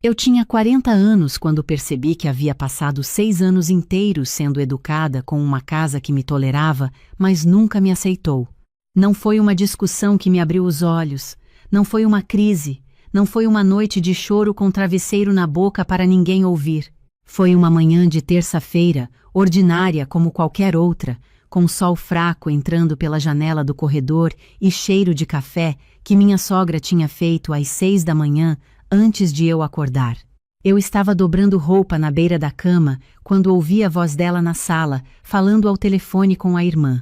Eu tinha 40 anos quando percebi que havia passado 6 anos inteiros sendo educada com uma casa que me tolerava, mas nunca me aceitou. Não foi uma discussão que me abriu os olhos, não foi uma crise, não foi uma noite de choro com travesseiro na boca para ninguém ouvir. Foi uma manhã de terça-feira, ordinária como qualquer outra, com sol fraco entrando pela janela do corredor e cheiro de café que minha sogra tinha feito às 6 da manhã, antes de eu acordar. Eu estava dobrando roupa na beira da cama quando ouvi a voz dela na sala, falando ao telefone com a irmã.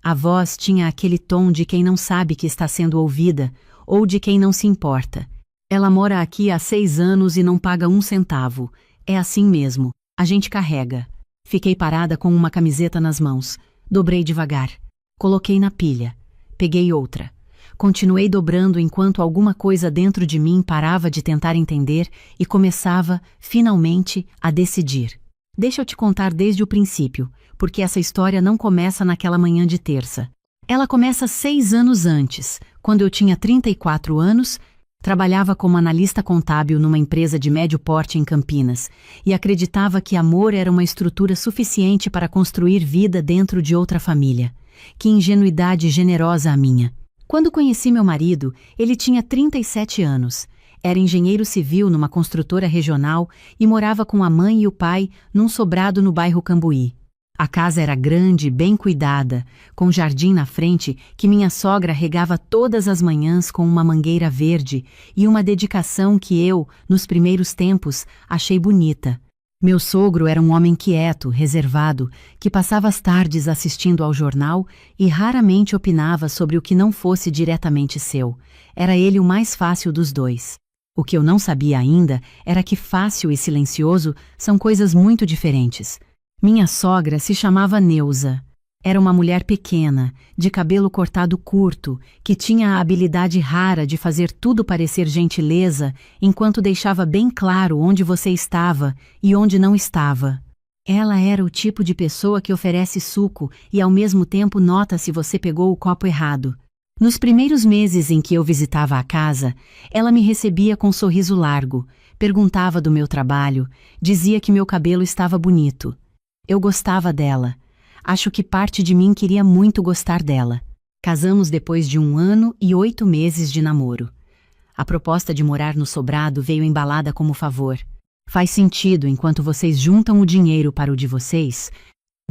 A voz tinha aquele tom de quem não sabe que está sendo ouvida ou de quem não se importa. Ela mora aqui há 6 anos e não paga um centavo. É assim mesmo. A gente carrega. Fiquei parada com uma camiseta nas mãos. Dobrei devagar. Coloquei na pilha. Peguei outra. Continuei dobrando enquanto alguma coisa dentro de mim parava de tentar entender e começava, finalmente, a decidir. Deixa eu te contar desde o princípio, porque essa história não começa naquela manhã de terça. Ela começa 6 anos antes, quando eu tinha 34 anos, trabalhava como analista contábil numa empresa de médio porte em Campinas e acreditava que amor era uma estrutura suficiente para construir vida dentro de outra família. Que ingenuidade generosa a minha! Quando conheci meu marido, ele tinha 37 anos. Era engenheiro civil numa construtora regional e morava com a mãe e o pai num sobrado no bairro Cambuí. A casa era grande, bem cuidada, com jardim na frente que minha sogra regava todas as manhãs com uma mangueira verde e uma dedicação que eu, nos primeiros tempos, achei bonita. Meu sogro era um homem quieto, reservado, que passava as tardes assistindo ao jornal e raramente opinava sobre o que não fosse diretamente seu. Era ele o mais fácil dos dois. O que eu não sabia ainda era que fácil e silencioso são coisas muito diferentes. Minha sogra se chamava Neuza. Era uma mulher pequena, de cabelo cortado curto, que tinha a habilidade rara de fazer tudo parecer gentileza, enquanto deixava bem claro onde você estava e onde não estava. Ela era o tipo de pessoa que oferece suco e ao mesmo tempo nota se você pegou o copo errado. Nos primeiros meses em que eu visitava a casa, ela me recebia com um sorriso largo, perguntava do meu trabalho, dizia que meu cabelo estava bonito. Eu gostava dela. Acho que parte de mim queria muito gostar dela. Casamos depois de 1 ano e 8 meses de namoro. A proposta de morar no sobrado veio embalada como favor. Faz sentido enquanto vocês juntam o dinheiro para o de vocês,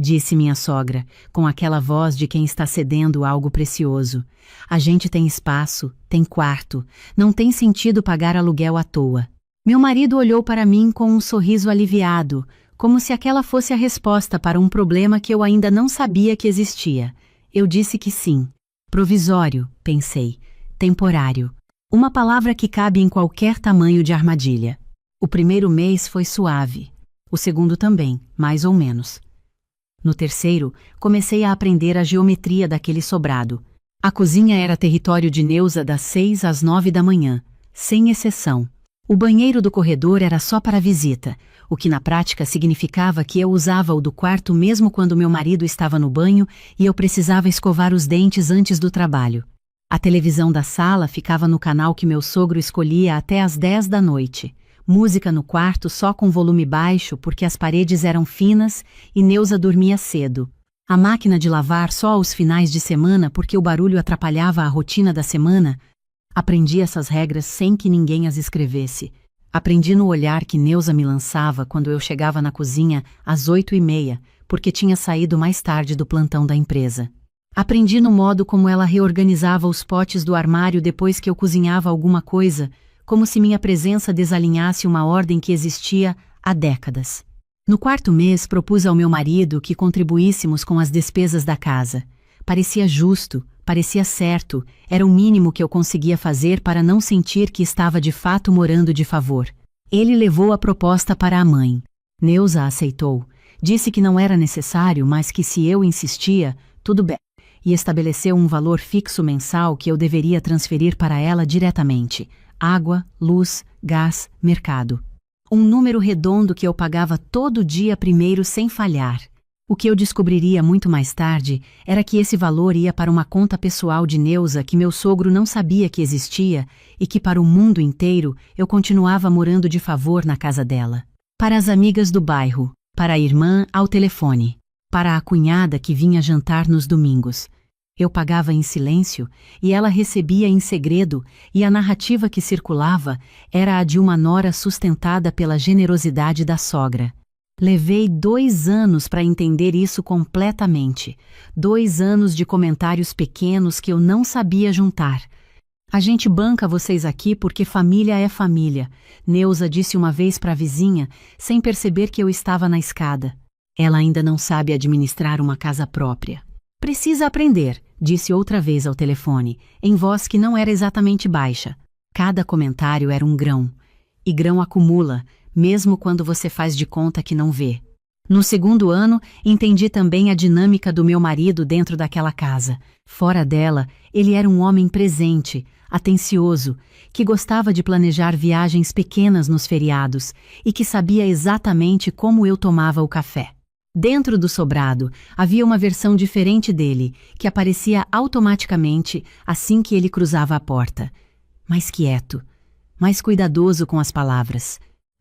disse minha sogra, com aquela voz de quem está cedendo algo precioso. A gente tem espaço, tem quarto, não tem sentido pagar aluguel à toa. Meu marido olhou para mim com um sorriso aliviado, como se aquela fosse a resposta para um problema que eu ainda não sabia que existia. Eu disse que sim. Provisório, pensei. Temporário. Uma palavra que cabe em qualquer tamanho de armadilha. O primeiro mês foi suave. O segundo também, mais ou menos. No terceiro, comecei a aprender a geometria daquele sobrado. A cozinha era território de Neuza das 6 às 9 da manhã, sem exceção. O banheiro do corredor era só para visita, o que na prática significava que eu usava o do quarto mesmo quando meu marido estava no banho e eu precisava escovar os dentes antes do trabalho. A televisão da sala ficava no canal que meu sogro escolhia até às 10 da noite. Música no quarto só com volume baixo porque as paredes eram finas e Neuza dormia cedo. A máquina de lavar só aos finais de semana porque o barulho atrapalhava a rotina da semana. Aprendi essas regras sem que ninguém as escrevesse. Aprendi no olhar que Neuza me lançava quando eu chegava na cozinha às 8h30, porque tinha saído mais tarde do plantão da empresa. Aprendi no modo como ela reorganizava os potes do armário depois que eu cozinhava alguma coisa, como se minha presença desalinhasse uma ordem que existia há décadas. No 4º mês, propus ao meu marido que contribuíssemos com as despesas da casa. Parecia justo, parecia certo, era o mínimo que eu conseguia fazer para não sentir que estava de fato morando de favor. Ele levou a proposta para a mãe. Neuza aceitou. Disse que não era necessário, mas que se eu insistia, tudo bem. E estabeleceu um valor fixo mensal que eu deveria transferir para ela diretamente. Água, luz, gás, mercado. Um número redondo que eu pagava todo dia primeiro sem falhar. O que eu descobriria muito mais tarde era que esse valor ia para uma conta pessoal de Neuza que meu sogro não sabia que existia e que para o mundo inteiro eu continuava morando de favor na casa dela. Para as amigas do bairro, para a irmã ao telefone, para a cunhada que vinha jantar nos domingos. Eu pagava em silêncio e ela recebia em segredo, e a narrativa que circulava era a de uma nora sustentada pela generosidade da sogra. Levei 2 anos para entender isso completamente. 2 anos de comentários pequenos que eu não sabia juntar. A gente banca vocês aqui porque família é família, Neuza disse uma vez para a vizinha, sem perceber que eu estava na escada. Ela ainda não sabe administrar uma casa própria. Precisa aprender, disse outra vez ao telefone, em voz que não era exatamente baixa. Cada comentário era um grão. E grão acumula, mesmo quando você faz de conta que não vê. No 2º ano, entendi também a dinâmica do meu marido dentro daquela casa. Fora dela, ele era um homem presente, atencioso, que gostava de planejar viagens pequenas nos feriados e que sabia exatamente como eu tomava o café. Dentro do sobrado, havia uma versão diferente dele, que aparecia automaticamente assim que ele cruzava a porta. Mais quieto, mais cuidadoso com as palavras.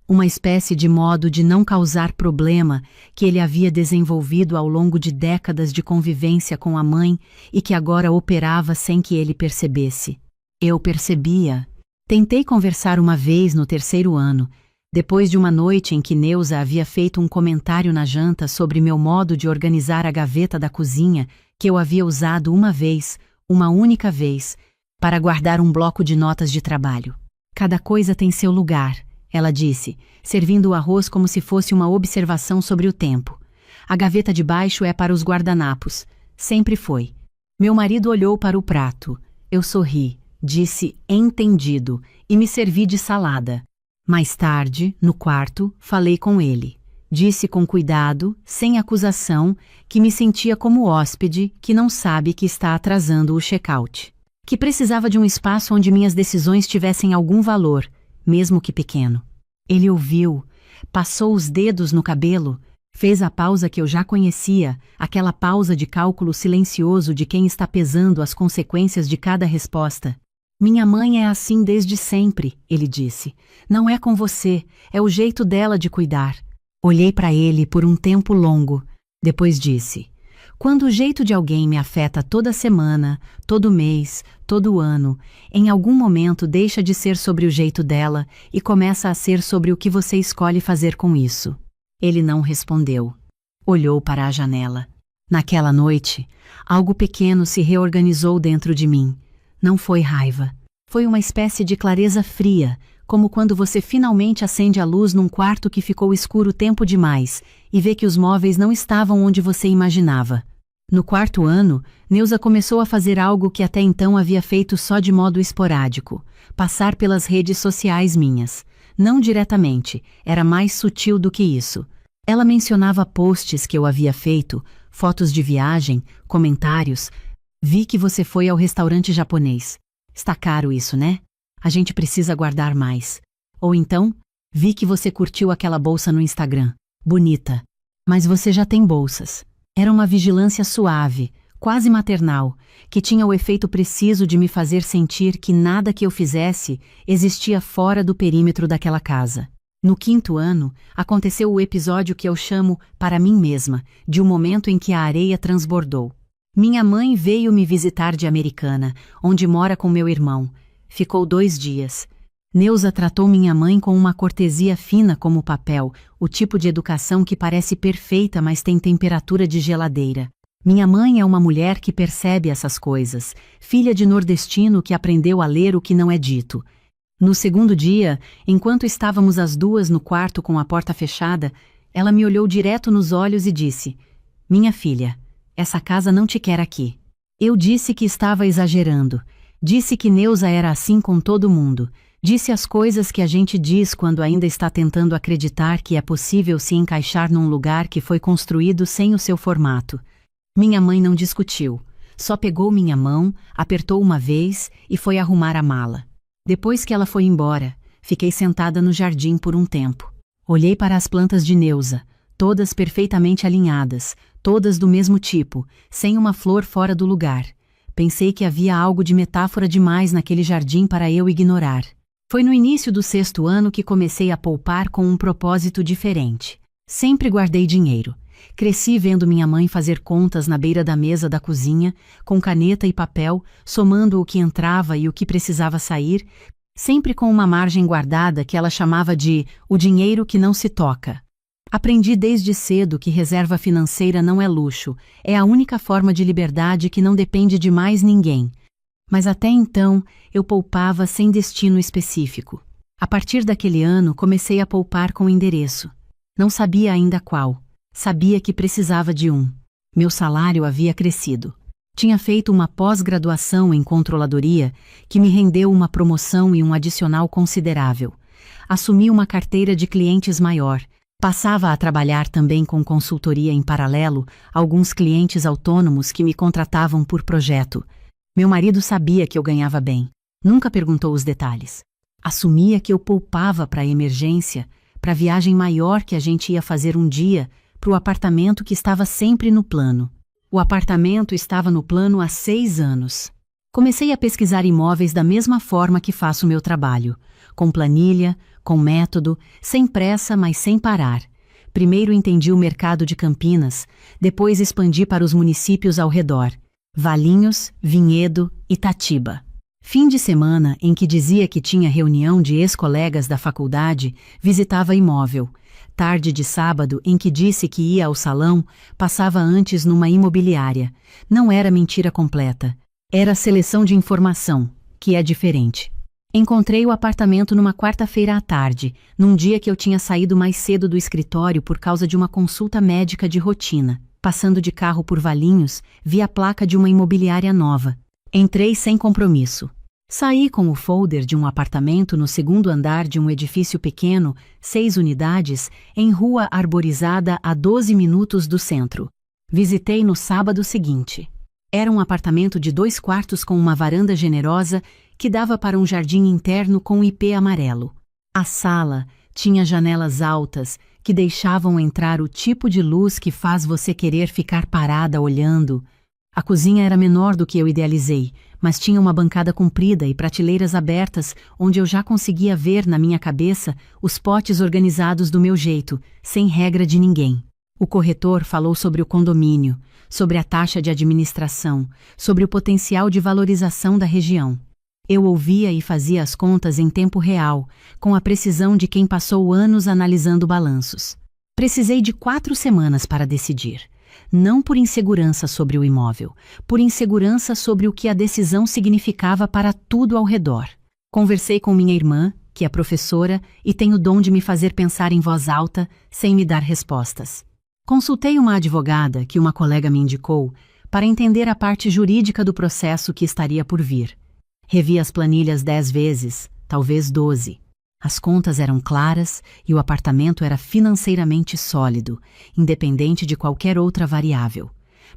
Uma espécie de modo de não causar problema que ele havia desenvolvido ao longo de décadas de convivência com a mãe e que agora operava sem que ele percebesse. Eu percebia. Tentei conversar uma vez no 3º ano, depois de uma noite em que Neuza havia feito um comentário na janta sobre meu modo de organizar a gaveta da cozinha que eu havia usado uma vez, uma única vez, para guardar um bloco de notas de trabalho. Cada coisa tem seu lugar, ela disse, servindo o arroz como se fosse uma observação sobre o tempo. A gaveta de baixo é para os guardanapos. Sempre foi. Meu marido olhou para o prato. Eu sorri, disse entendido e me servi de salada. Mais tarde, no quarto, falei com ele. Disse com cuidado, sem acusação, que me sentia como hóspede que não sabe que está atrasando o check-out. Que precisava de um espaço onde minhas decisões tivessem algum valor, mesmo que pequeno. Ele ouviu, passou os dedos no cabelo, fez a pausa que eu já conhecia, aquela pausa de cálculo silencioso de quem está pesando as consequências de cada resposta. Minha mãe é assim desde sempre, ele disse. Não é com você, é o jeito dela de cuidar. Olhei para ele por um tempo longo. Depois disse: quando o jeito de alguém me afeta toda semana, todo mês, todo ano, em algum momento deixa de ser sobre o jeito dela e começa a ser sobre o que você escolhe fazer com isso. Ele não respondeu. Olhou para a janela. Naquela noite, algo pequeno se reorganizou dentro de mim. Não foi raiva. Foi uma espécie de clareza fria, como quando você finalmente acende a luz num quarto que ficou escuro tempo demais e vê que os móveis não estavam onde você imaginava. No 4º ano, Neuza começou a fazer algo que até então havia feito só de modo esporádico, passar pelas redes sociais minhas. Não diretamente, era mais sutil do que isso. Ela mencionava posts que eu havia feito, fotos de viagem, comentários. Vi que você foi ao restaurante japonês. Está caro isso, né? A gente precisa guardar mais. Ou então, vi que você curtiu aquela bolsa no Instagram. Bonita. Mas você já tem bolsas. Era uma vigilância suave, quase maternal, que tinha o efeito preciso de me fazer sentir que nada que eu fizesse existia fora do perímetro daquela casa. No 5º ano, aconteceu o episódio que eu chamo, para mim mesma, de um momento em que a areia transbordou. Minha mãe veio me visitar de Americana, onde mora com meu irmão. Ficou 2 dias. Neuza tratou minha mãe com uma cortesia fina como papel, o tipo de educação que parece perfeita, mas tem temperatura de geladeira. Minha mãe é uma mulher que percebe essas coisas, filha de nordestino que aprendeu a ler o que não é dito. No 2º dia, enquanto estávamos as duas no quarto com a porta fechada, ela me olhou direto nos olhos e disse: minha filha, essa casa não te quer aqui. Eu disse que estava exagerando. Disse que Neuza era assim com todo mundo. Disse as coisas que a gente diz quando ainda está tentando acreditar que é possível se encaixar num lugar que foi construído sem o seu formato. Minha mãe não discutiu. Só pegou minha mão, apertou uma vez e foi arrumar a mala. Depois que ela foi embora, fiquei sentada no jardim por um tempo. Olhei para as plantas de Neuza, todas perfeitamente alinhadas, todas do mesmo tipo, sem uma flor fora do lugar. Pensei que havia algo de metáfora demais naquele jardim para eu ignorar. Foi no início do 6º ano que comecei a poupar com um propósito diferente. Sempre guardei dinheiro. Cresci vendo minha mãe fazer contas na beira da mesa da cozinha, com caneta e papel, somando o que entrava e o que precisava sair, sempre com uma margem guardada que ela chamava de o dinheiro que não se toca. Aprendi desde cedo que reserva financeira não é luxo, é a única forma de liberdade que não depende de mais ninguém. Mas até então, eu poupava sem destino específico. A partir daquele ano, comecei a poupar com endereço. Não sabia ainda qual. Sabia que precisava de um. Meu salário havia crescido. Tinha feito uma pós-graduação em controladoria que me rendeu uma promoção e um adicional considerável. Assumi uma carteira de clientes maior. Passava a trabalhar também com consultoria em paralelo, alguns clientes autônomos que me contratavam por projeto. Meu marido sabia que eu ganhava bem. Nunca perguntou os detalhes. Assumia que eu poupava para a emergência, para a viagem maior que a gente ia fazer um dia, para o apartamento que estava sempre no plano. O apartamento estava no plano há 6 anos. Comecei a pesquisar imóveis da mesma forma que faço meu trabalho, com planilha, com método, sem pressa, mas sem parar. Primeiro entendi o mercado de Campinas, depois expandi para os municípios ao redor, Valinhos, Vinhedo, Itatiba. Fim de semana em que dizia que tinha reunião de ex-colegas da faculdade, visitava imóvel. Tarde de sábado em que disse que ia ao salão, passava antes numa imobiliária. Não era mentira completa. Era seleção de informação, que é diferente. Encontrei o apartamento numa quarta-feira à tarde, num dia que eu tinha saído mais cedo do escritório por causa de uma consulta médica de rotina. Passando de carro por Valinhos, vi a placa de uma imobiliária nova. Entrei sem compromisso. Saí com o folder de um apartamento no 2º andar de um edifício pequeno, 6 unidades, em rua arborizada a 12 minutos do centro. Visitei no sábado seguinte. Era um apartamento de 2 quartos com uma varanda generosa que dava para um jardim interno com IP amarelo. A sala tinha janelas altas que deixavam entrar o tipo de luz que faz você querer ficar parada olhando. A cozinha era menor do que eu idealizei, mas tinha uma bancada comprida e prateleiras abertas onde eu já conseguia ver na minha cabeça os potes organizados do meu jeito, sem regra de ninguém. O corretor falou sobre o condomínio, sobre a taxa de administração, sobre o potencial de valorização da região. Eu ouvia e fazia as contas em tempo real, com a precisão de quem passou anos analisando balanços. Precisei de 4 semanas para decidir. Não por insegurança sobre o imóvel, por insegurança sobre o que a decisão significava para tudo ao redor. Conversei com minha irmã, que é professora, e tem o dom de me fazer pensar em voz alta, sem me dar respostas. Consultei uma advogada que uma colega me indicou para entender a parte jurídica do processo que estaria por vir. Revi as planilhas 10 vezes, talvez 12. As contas eram claras e o apartamento era financeiramente sólido, independente de qualquer outra variável.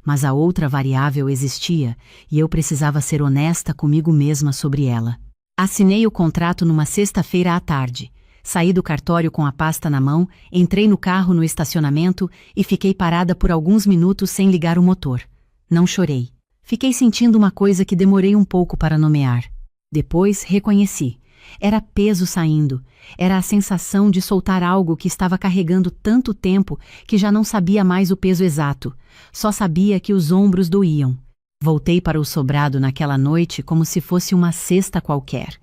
Mas a outra variável existia e eu precisava ser honesta comigo mesma sobre ela. Assinei o contrato numa sexta-feira à tarde. Saí do cartório com a pasta na mão, entrei no carro no estacionamento e fiquei parada por alguns minutos sem ligar o motor. Não chorei. Fiquei sentindo uma coisa que demorei um pouco para nomear. Depois reconheci. Era peso saindo. Era a sensação de soltar algo que estava carregando tanto tempo que já não sabia mais o peso exato. Só sabia que os ombros doíam. Voltei para o sobrado naquela noite como se fosse uma cesta qualquer.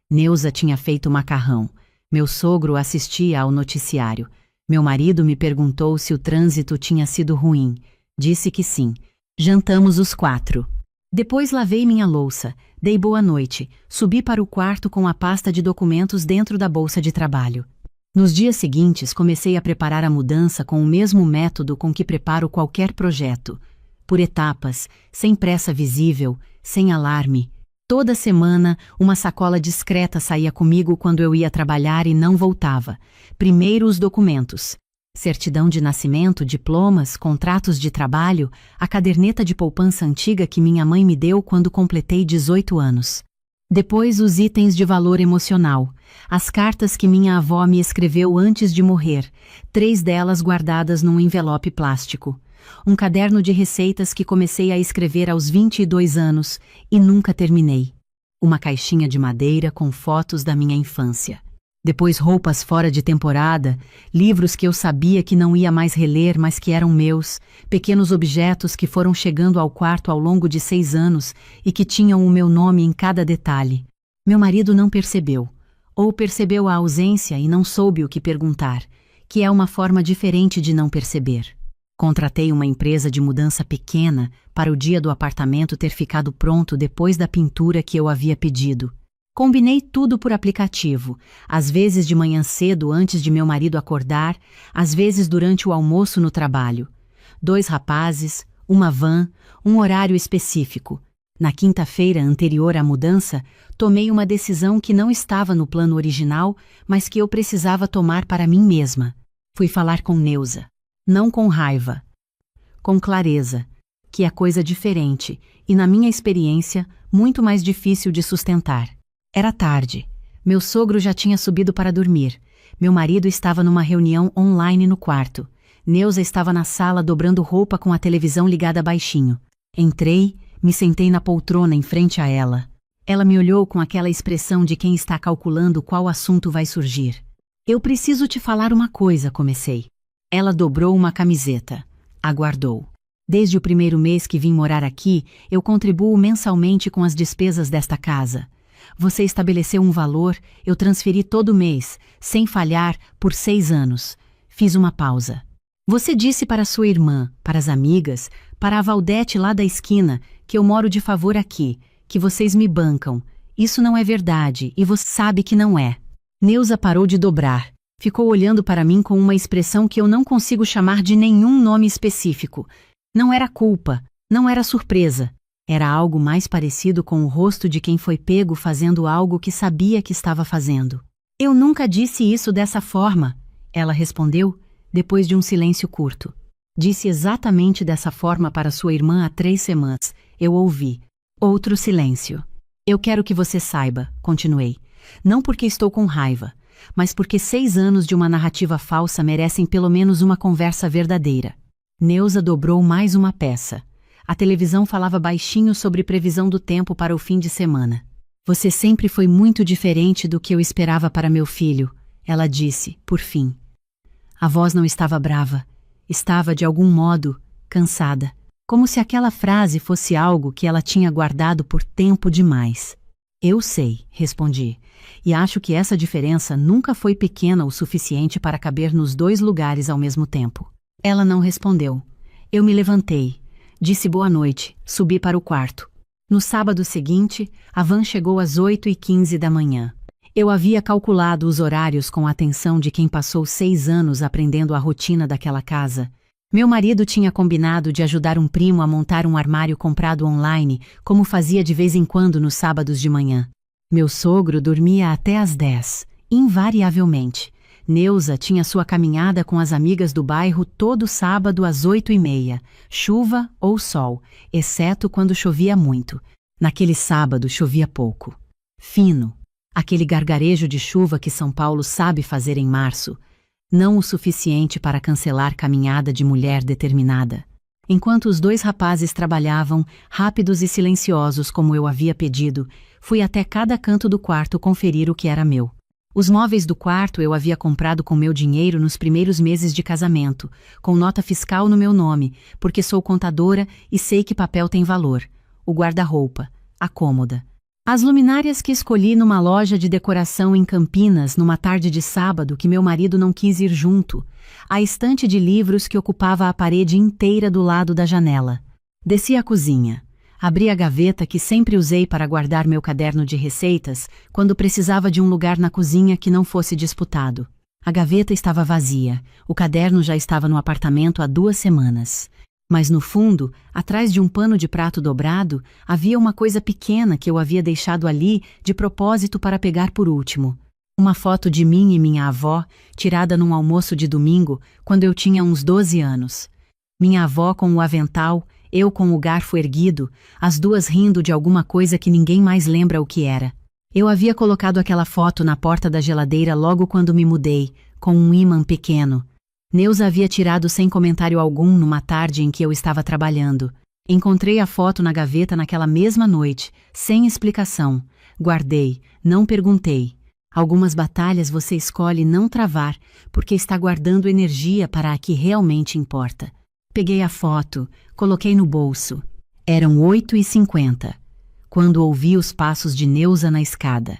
Neuza tinha feito macarrão. Meu sogro assistia ao noticiário. Meu marido me perguntou se o trânsito tinha sido ruim. Disse que sim. Jantamos os 4. Depois lavei minha louça, dei boa noite, subi para o quarto com a pasta de documentos dentro da bolsa de trabalho. Nos dias seguintes comecei a preparar a mudança com o mesmo método com que preparo qualquer projeto. Por etapas, sem pressa visível, sem alarme. Toda semana, uma sacola discreta saía comigo quando eu ia trabalhar e não voltava. Primeiro os documentos. Certidão de nascimento, diplomas, contratos de trabalho, a caderneta de poupança antiga que minha mãe me deu quando completei 18 anos. Depois, os itens de valor emocional. As cartas que minha avó me escreveu antes de morrer, 3 delas guardadas num envelope plástico. Um caderno de receitas que comecei a escrever aos 22 anos e nunca terminei. Uma caixinha de madeira com fotos da minha infância. Depois, roupas fora de temporada, livros que eu sabia que não ia mais reler, mas que eram meus, pequenos objetos que foram chegando ao quarto ao longo de 6 anos e que tinham o meu nome em cada detalhe. Meu marido não percebeu, ou percebeu a ausência e não soube o que perguntar, que é uma forma diferente de não perceber. Contratei uma empresa de mudança pequena para o dia do apartamento ter ficado pronto depois da pintura que eu havia pedido. Combinei tudo por aplicativo, às vezes de manhã cedo antes de meu marido acordar, às vezes durante o almoço no trabalho. 2 rapazes, uma van, um horário específico. Na quinta-feira anterior à mudança, tomei uma decisão que não estava no plano original, mas que eu precisava tomar para mim mesma. Fui falar com Neuza. Não com raiva. Com clareza, que é coisa diferente e, na minha experiência, muito mais difícil de sustentar. Era tarde. Meu sogro já tinha subido para dormir. Meu marido estava numa reunião online no quarto. Neuza estava na sala dobrando roupa com a televisão ligada baixinho. Entrei, me sentei na poltrona em frente a ela. Ela me olhou com aquela expressão de quem está calculando qual assunto vai surgir. Eu preciso te falar uma coisa, comecei. Ela dobrou uma camiseta. Aguardou. Desde o primeiro mês que vim morar aqui, eu contribuo mensalmente com as despesas desta casa. Você estabeleceu um valor, eu transferi todo mês, sem falhar, por 6 anos. Fiz uma pausa. Você disse para sua irmã, para as amigas, para a Valdete lá da esquina, que eu moro de favor aqui, que vocês me bancam. Isso não é verdade, e você sabe que não é. Neuza parou de dobrar. Ficou olhando para mim com uma expressão que eu não consigo chamar de nenhum nome específico. Não era culpa, não era surpresa. Era algo mais parecido com o rosto de quem foi pego fazendo algo que sabia que estava fazendo. Eu nunca disse isso dessa forma, ela respondeu, depois de um silêncio curto. Disse exatamente dessa forma para sua irmã há 3 semanas. Eu ouvi. Outro silêncio. Eu quero que você saiba, continuei. Não porque estou com raiva, mas porque 6 anos de uma narrativa falsa merecem pelo menos uma conversa verdadeira. Neuza dobrou mais uma peça. A televisão falava baixinho sobre previsão do tempo para o fim de semana. Você sempre foi muito diferente do que eu esperava para meu filho, ela disse, por fim. A voz não estava brava. Estava, de algum modo, cansada. Como se aquela frase fosse algo que ela tinha guardado por tempo demais. Eu sei, respondi, e acho que essa diferença nunca foi pequena o suficiente para caber nos 2 lugares ao mesmo tempo. Ela não respondeu. Eu me levantei. Disse boa noite, subi para o quarto. No sábado seguinte, a van chegou às 8h15 da manhã. Eu havia calculado os horários com a atenção de quem passou 6 anos aprendendo a rotina daquela casa. Meu marido tinha combinado de ajudar um primo a montar um armário comprado online, como fazia de vez em quando nos sábados de manhã. Meu sogro dormia até às 10, invariavelmente. Neuza tinha sua caminhada com as amigas do bairro todo sábado às 8h30, chuva ou sol, exceto quando chovia muito. Naquele sábado chovia pouco. Fino, aquele gargarejo de chuva que São Paulo sabe fazer em março, não o suficiente para cancelar caminhada de mulher determinada. Enquanto os 2 rapazes trabalhavam, rápidos e silenciosos como eu havia pedido, fui até cada canto do quarto conferir o que era meu. Os móveis do quarto eu havia comprado com meu dinheiro nos primeiros meses de casamento, com nota fiscal no meu nome, porque sou contadora e sei que papel tem valor. O guarda-roupa, a cômoda. As luminárias que escolhi numa loja de decoração em Campinas numa tarde de sábado que meu marido não quis ir junto. A estante de livros que ocupava a parede inteira do lado da janela. Desci à cozinha. Abri a gaveta que sempre usei para guardar meu caderno de receitas quando precisava de um lugar na cozinha que não fosse disputado. A gaveta estava vazia, o caderno já estava no apartamento há 2 semanas. Mas no fundo, atrás de um pano de prato dobrado, havia uma coisa pequena que eu havia deixado ali de propósito para pegar por último. Uma foto de mim e minha avó, tirada num almoço de domingo, quando eu tinha uns 12 anos. Minha avó com o avental, Eu com o garfo erguido, as duas rindo de alguma coisa que ninguém mais lembra o que era. Eu havia colocado aquela foto na porta da geladeira logo quando me mudei, com um ímã pequeno. Neuza havia tirado sem comentário algum numa tarde em que eu estava trabalhando. Encontrei a foto na gaveta naquela mesma noite, sem explicação. Guardei, não perguntei. Algumas batalhas você escolhe não travar, porque está guardando energia para a que realmente importa. Peguei a foto, coloquei no bolso. Eram 8h50, quando ouvi os passos de Neuza na escada.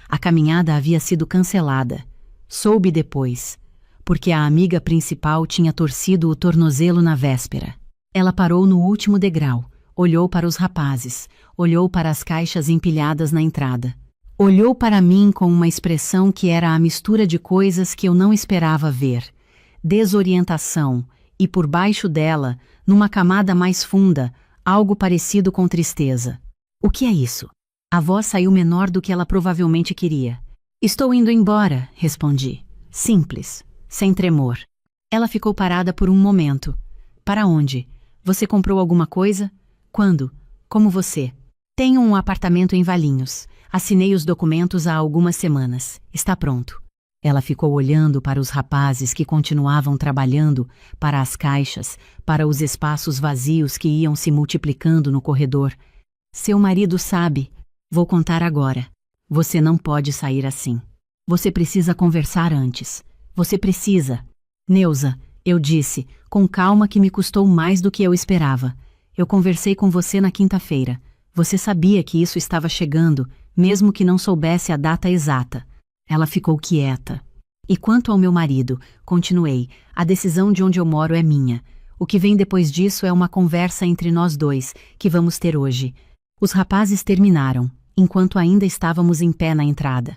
A caminhada havia sido cancelada. Soube depois, porque a amiga principal tinha torcido o tornozelo na véspera. Ela parou no último degrau, olhou para os rapazes, olhou para as caixas empilhadas na entrada. Olhou para mim com uma expressão que era a mistura de coisas que eu não esperava ver. Desorientação, e por baixo dela, numa camada mais funda, algo parecido com tristeza. O que é isso? A voz saiu menor do que ela provavelmente queria. Estou indo embora, respondi. Simples, sem tremor. Ela ficou parada por um momento. Para onde? Você comprou alguma coisa? Quando? Como você? Tenho um apartamento em Valinhos. Assinei os documentos há algumas semanas. Está pronto. Ela ficou olhando para os rapazes que continuavam trabalhando, para as caixas, para os espaços vazios que iam se multiplicando no corredor. Seu marido sabe. Vou contar agora. Você não pode sair assim. Você precisa conversar antes. Você precisa. Neuza, eu disse, com calma que me custou mais do que eu esperava. Eu conversei com você na quinta-feira. Você sabia que isso estava chegando, mesmo que não soubesse a data exata. Ela ficou quieta. E quanto ao meu marido, continuei, a decisão de onde eu moro é minha. O que vem depois disso é uma conversa entre nós dois, que vamos ter hoje. Os rapazes terminaram, enquanto ainda estávamos em pé na entrada.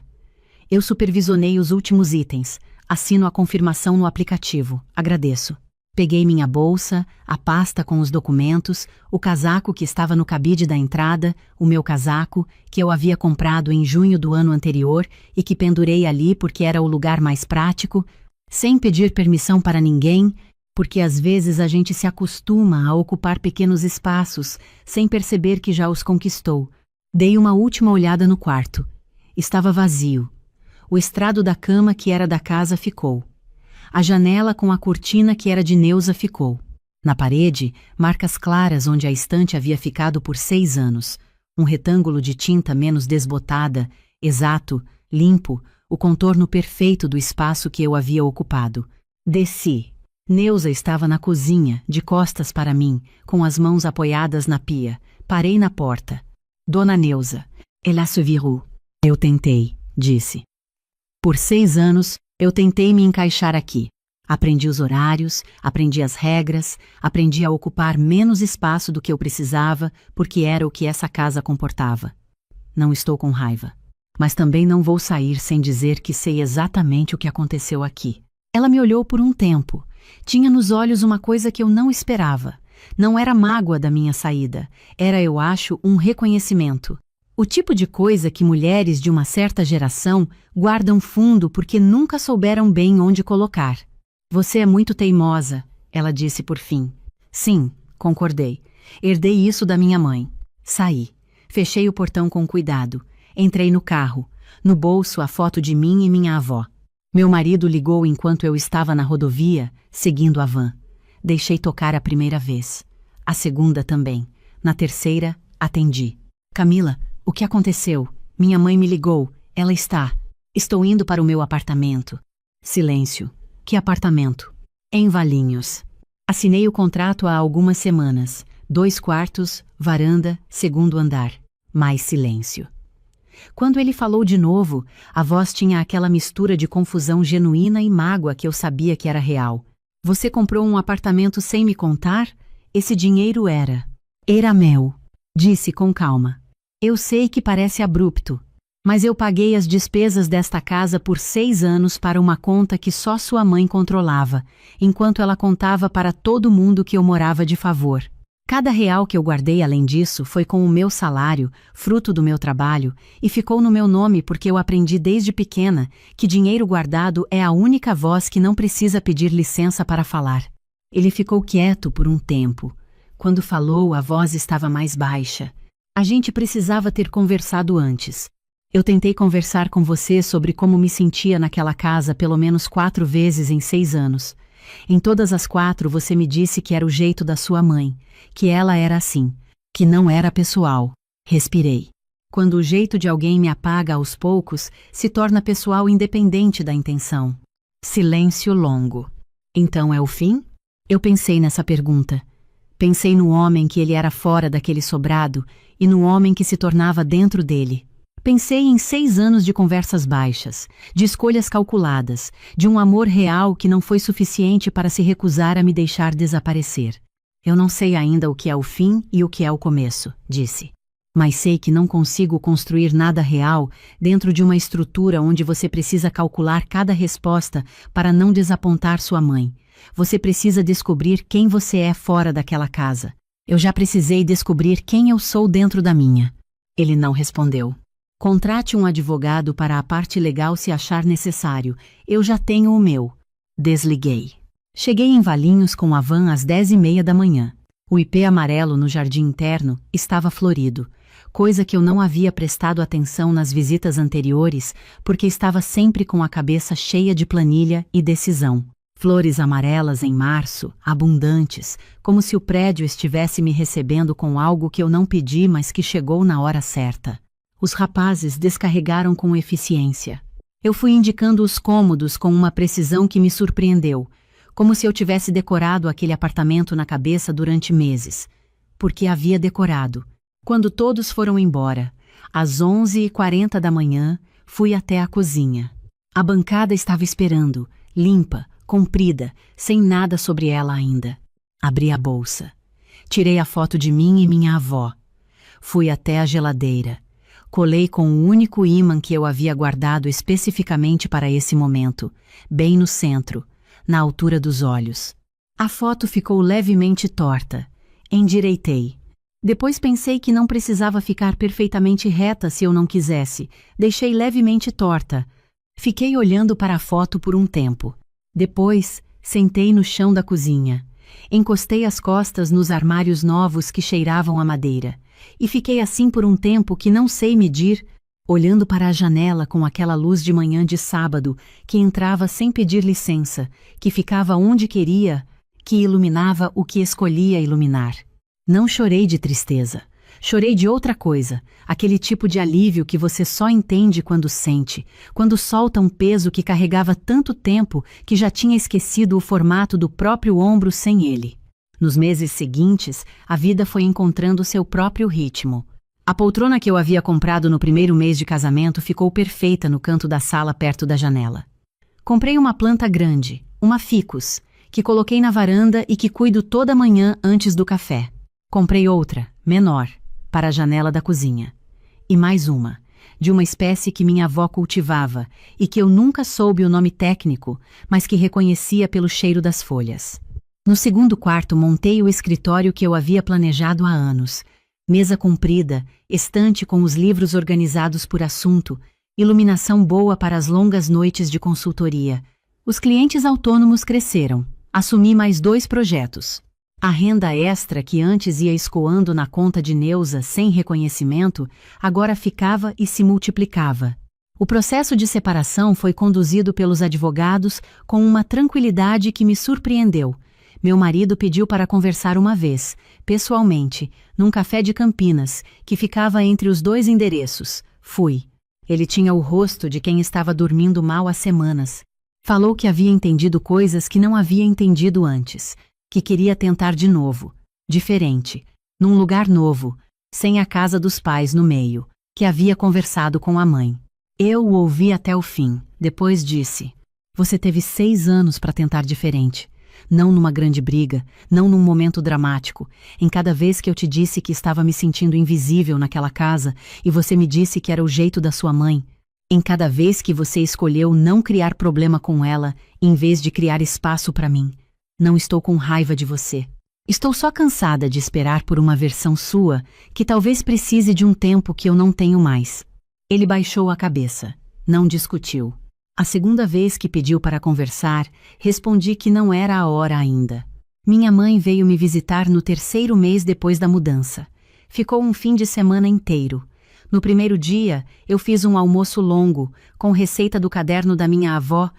Eu supervisionei os últimos itens. Assino a confirmação no aplicativo. Agradeço. Peguei minha bolsa, a pasta com os documentos, o casaco que estava no cabide da entrada, o meu casaco, que eu havia comprado em junho do ano anterior e que pendurei ali porque era o lugar mais prático, sem pedir permissão para ninguém, porque às vezes a gente se acostuma a ocupar pequenos espaços, sem perceber que já os conquistou. Dei uma última olhada no quarto. Estava vazio. O estrado da cama que era da casa ficou. A janela com a cortina que era de Neuza ficou. Na parede, marcas claras onde a estante havia ficado por 6 anos. Um retângulo de tinta menos desbotada, exato, limpo, o contorno perfeito do espaço que eu havia ocupado. Desci. Neuza estava na cozinha, de costas para mim, com as mãos apoiadas na pia. Parei na porta. Dona Neuza, ela se virou. Eu tentei, disse. Por 6 anos, eu tentei me encaixar aqui. Aprendi os horários, aprendi as regras, aprendi a ocupar menos espaço do que eu precisava, porque era o que essa casa comportava. Não estou com raiva. Mas também não vou sair sem dizer que sei exatamente o que aconteceu aqui. Ela me olhou por um tempo. Tinha nos olhos uma coisa que eu não esperava. Não era mágoa da minha saída. Era, eu acho, um reconhecimento. O tipo de coisa que mulheres de uma certa geração guardam fundo porque nunca souberam bem onde colocar. Você é muito teimosa, ela disse por fim. Sim, concordei. Herdei isso da minha mãe. Saí. Fechei o portão com cuidado. Entrei no carro. No bolso a foto de mim e minha avó. Meu marido ligou enquanto eu estava na rodovia, seguindo a van. Deixei tocar a primeira vez. A segunda também. Na terceira, atendi. Camila, o que aconteceu? Minha mãe me ligou. Ela está. Estou indo para o meu apartamento. Silêncio. Que apartamento? Em Valinhos. Assinei o contrato há algumas semanas. 2 quartos, varanda, 2º andar. Mais silêncio. Quando ele falou de novo, a voz tinha aquela mistura de confusão genuína e mágoa que eu sabia que era real. Você comprou um apartamento sem me contar? Esse dinheiro era meu, disse com calma. Eu sei que parece abrupto, mas eu paguei as despesas desta casa por 6 anos para uma conta que só sua mãe controlava, enquanto ela contava para todo mundo que eu morava de favor. Cada real que eu guardei além disso foi com o meu salário, fruto do meu trabalho, e ficou no meu nome porque eu aprendi desde pequena que dinheiro guardado é a única voz que não precisa pedir licença para falar. Ele ficou quieto por um tempo. Quando falou, a voz estava mais baixa. A gente precisava ter conversado antes. Eu tentei conversar com você sobre como me sentia naquela casa pelo menos 4 vezes em 6 anos. Em todas as 4 você me disse que era o jeito da sua mãe, que ela era assim, que não era pessoal. Respirei. Quando o jeito de alguém me apaga aos poucos, se torna pessoal independente da intenção. Silêncio longo. Então é o fim? Eu pensei nessa pergunta. Pensei no homem que ele era fora daquele sobrado e no homem que se tornava dentro dele. Pensei em 6 anos de conversas baixas, de escolhas calculadas, de um amor real que não foi suficiente para se recusar a me deixar desaparecer. Eu não sei ainda o que é o fim e o que é o começo, disse. Mas sei que não consigo construir nada real dentro de uma estrutura onde você precisa calcular cada resposta para não desapontar sua mãe. Você precisa descobrir quem você é fora daquela casa. Eu já precisei descobrir quem eu sou dentro da minha. Ele não respondeu. Contrate um advogado para a parte legal se achar necessário. Eu já tenho o meu. Desliguei. Cheguei em Valinhos com a van às 10h30 da manhã. O ipê amarelo no jardim interno estava florido, coisa que eu não havia prestado atenção nas visitas anteriores, porque estava sempre com a cabeça cheia de planilha e decisão. Flores amarelas em março, abundantes, como se o prédio estivesse me recebendo com algo que eu não pedi, mas que chegou na hora certa. Os rapazes descarregaram com eficiência. Eu fui indicando os cômodos com uma precisão que me surpreendeu, como se eu tivesse decorado aquele apartamento na cabeça durante meses. Porque havia decorado. Quando todos foram embora, às 11h40 da manhã, fui até a cozinha. A bancada estava esperando, limpa, comprida, sem nada sobre ela ainda. Abri a bolsa. Tirei a foto de mim e minha avó. Fui até a geladeira. Colei com o único ímã que eu havia guardado especificamente para esse momento, bem no centro, na altura dos olhos. A foto ficou levemente torta. Endireitei. Depois pensei que não precisava ficar perfeitamente reta se eu não quisesse. Deixei levemente torta. Fiquei olhando para a foto por um tempo. Depois, sentei no chão da cozinha. Encostei as costas nos armários novos que cheiravam a madeira. E fiquei assim por um tempo que não sei medir, olhando para a janela com aquela luz de manhã de sábado que entrava sem pedir licença, que ficava onde queria, que iluminava o que escolhia iluminar. Não chorei de tristeza. Chorei de outra coisa, aquele tipo de alívio que você só entende quando sente, quando solta um peso que carregava tanto tempo que já tinha esquecido o formato do próprio ombro sem ele. Nos meses seguintes, a vida foi encontrando seu próprio ritmo. A poltrona que eu havia comprado no primeiro mês de casamento ficou perfeita no canto da sala perto da janela. Comprei uma planta grande, uma ficus, que coloquei na varanda e que cuido toda manhã antes do café. Comprei outra, menor, para a janela da cozinha. E mais uma, de uma espécie que minha avó cultivava e que eu nunca soube o nome técnico, mas que reconhecia pelo cheiro das folhas. No segundo quarto montei o escritório que eu havia planejado há anos. Mesa comprida, estante com os livros organizados por assunto, iluminação boa para as longas noites de consultoria. Os clientes autônomos cresceram. Assumi mais 2 projetos. A renda extra que antes ia escoando na conta de Neuza sem reconhecimento, agora ficava e se multiplicava. O processo de separação foi conduzido pelos advogados com uma tranquilidade que me surpreendeu. Meu marido pediu para conversar uma vez, pessoalmente, num café de Campinas, que ficava entre os 2 endereços. Fui. Ele tinha o rosto de quem estava dormindo mal há semanas. Falou que havia entendido coisas que não havia entendido antes, que queria tentar de novo, diferente, num lugar novo, sem a casa dos pais no meio, que havia conversado com a mãe. Eu o ouvi até o fim, depois disse: "Você teve 6 anos para tentar diferente. Não numa grande briga, não num momento dramático. Em cada vez que eu te disse que estava me sentindo invisível naquela casa e você me disse que era o jeito da sua mãe. Em cada vez que você escolheu não criar problema com ela, em vez de criar espaço para mim. Não estou com raiva de você. Estou só cansada de esperar por uma versão sua que talvez precise de um tempo que eu não tenho mais." Ele baixou a cabeça. Não discutiu. A segunda vez que pediu para conversar, respondi que não era a hora ainda. Minha mãe veio me visitar no 3º mês depois da mudança. Ficou um fim de semana inteiro. No primeiro dia, eu fiz um almoço longo, com receita do caderno da minha avó,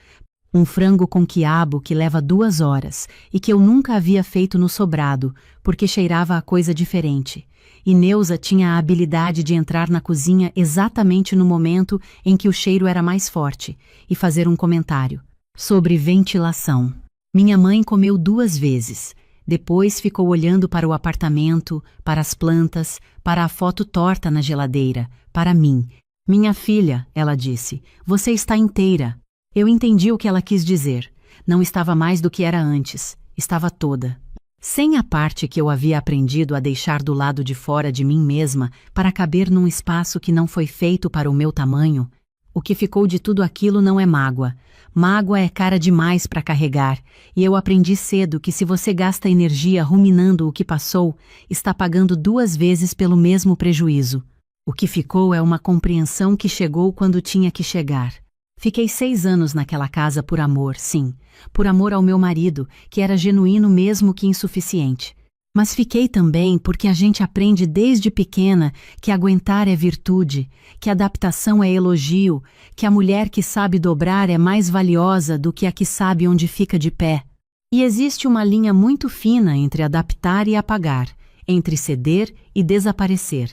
um frango com quiabo que leva 2 horas e que eu nunca havia feito no sobrado, porque cheirava a coisa diferente. E Neuza tinha a habilidade de entrar na cozinha exatamente no momento em que o cheiro era mais forte e fazer um comentário sobre ventilação. Minha mãe comeu 2 vezes. Depois ficou olhando para o apartamento, para as plantas, para a foto torta na geladeira, para mim. Minha filha, ela disse, você está inteira. Eu entendi o que ela quis dizer. Não estava mais do que era antes. Estava toda. Sem a parte que eu havia aprendido a deixar do lado de fora de mim mesma para caber num espaço que não foi feito para o meu tamanho, o que ficou de tudo aquilo não é mágoa. Mágoa é cara demais para carregar, e eu aprendi cedo que se você gasta energia ruminando o que passou, está pagando 2 vezes pelo mesmo prejuízo. O que ficou é uma compreensão que chegou quando tinha que chegar. Fiquei 6 anos naquela casa por amor, sim, por amor ao meu marido, que era genuíno mesmo que insuficiente. Mas fiquei também porque a gente aprende desde pequena que aguentar é virtude, que adaptação é elogio, que a mulher que sabe dobrar é mais valiosa do que a que sabe onde fica de pé. E existe uma linha muito fina entre adaptar e apagar, entre ceder e desaparecer.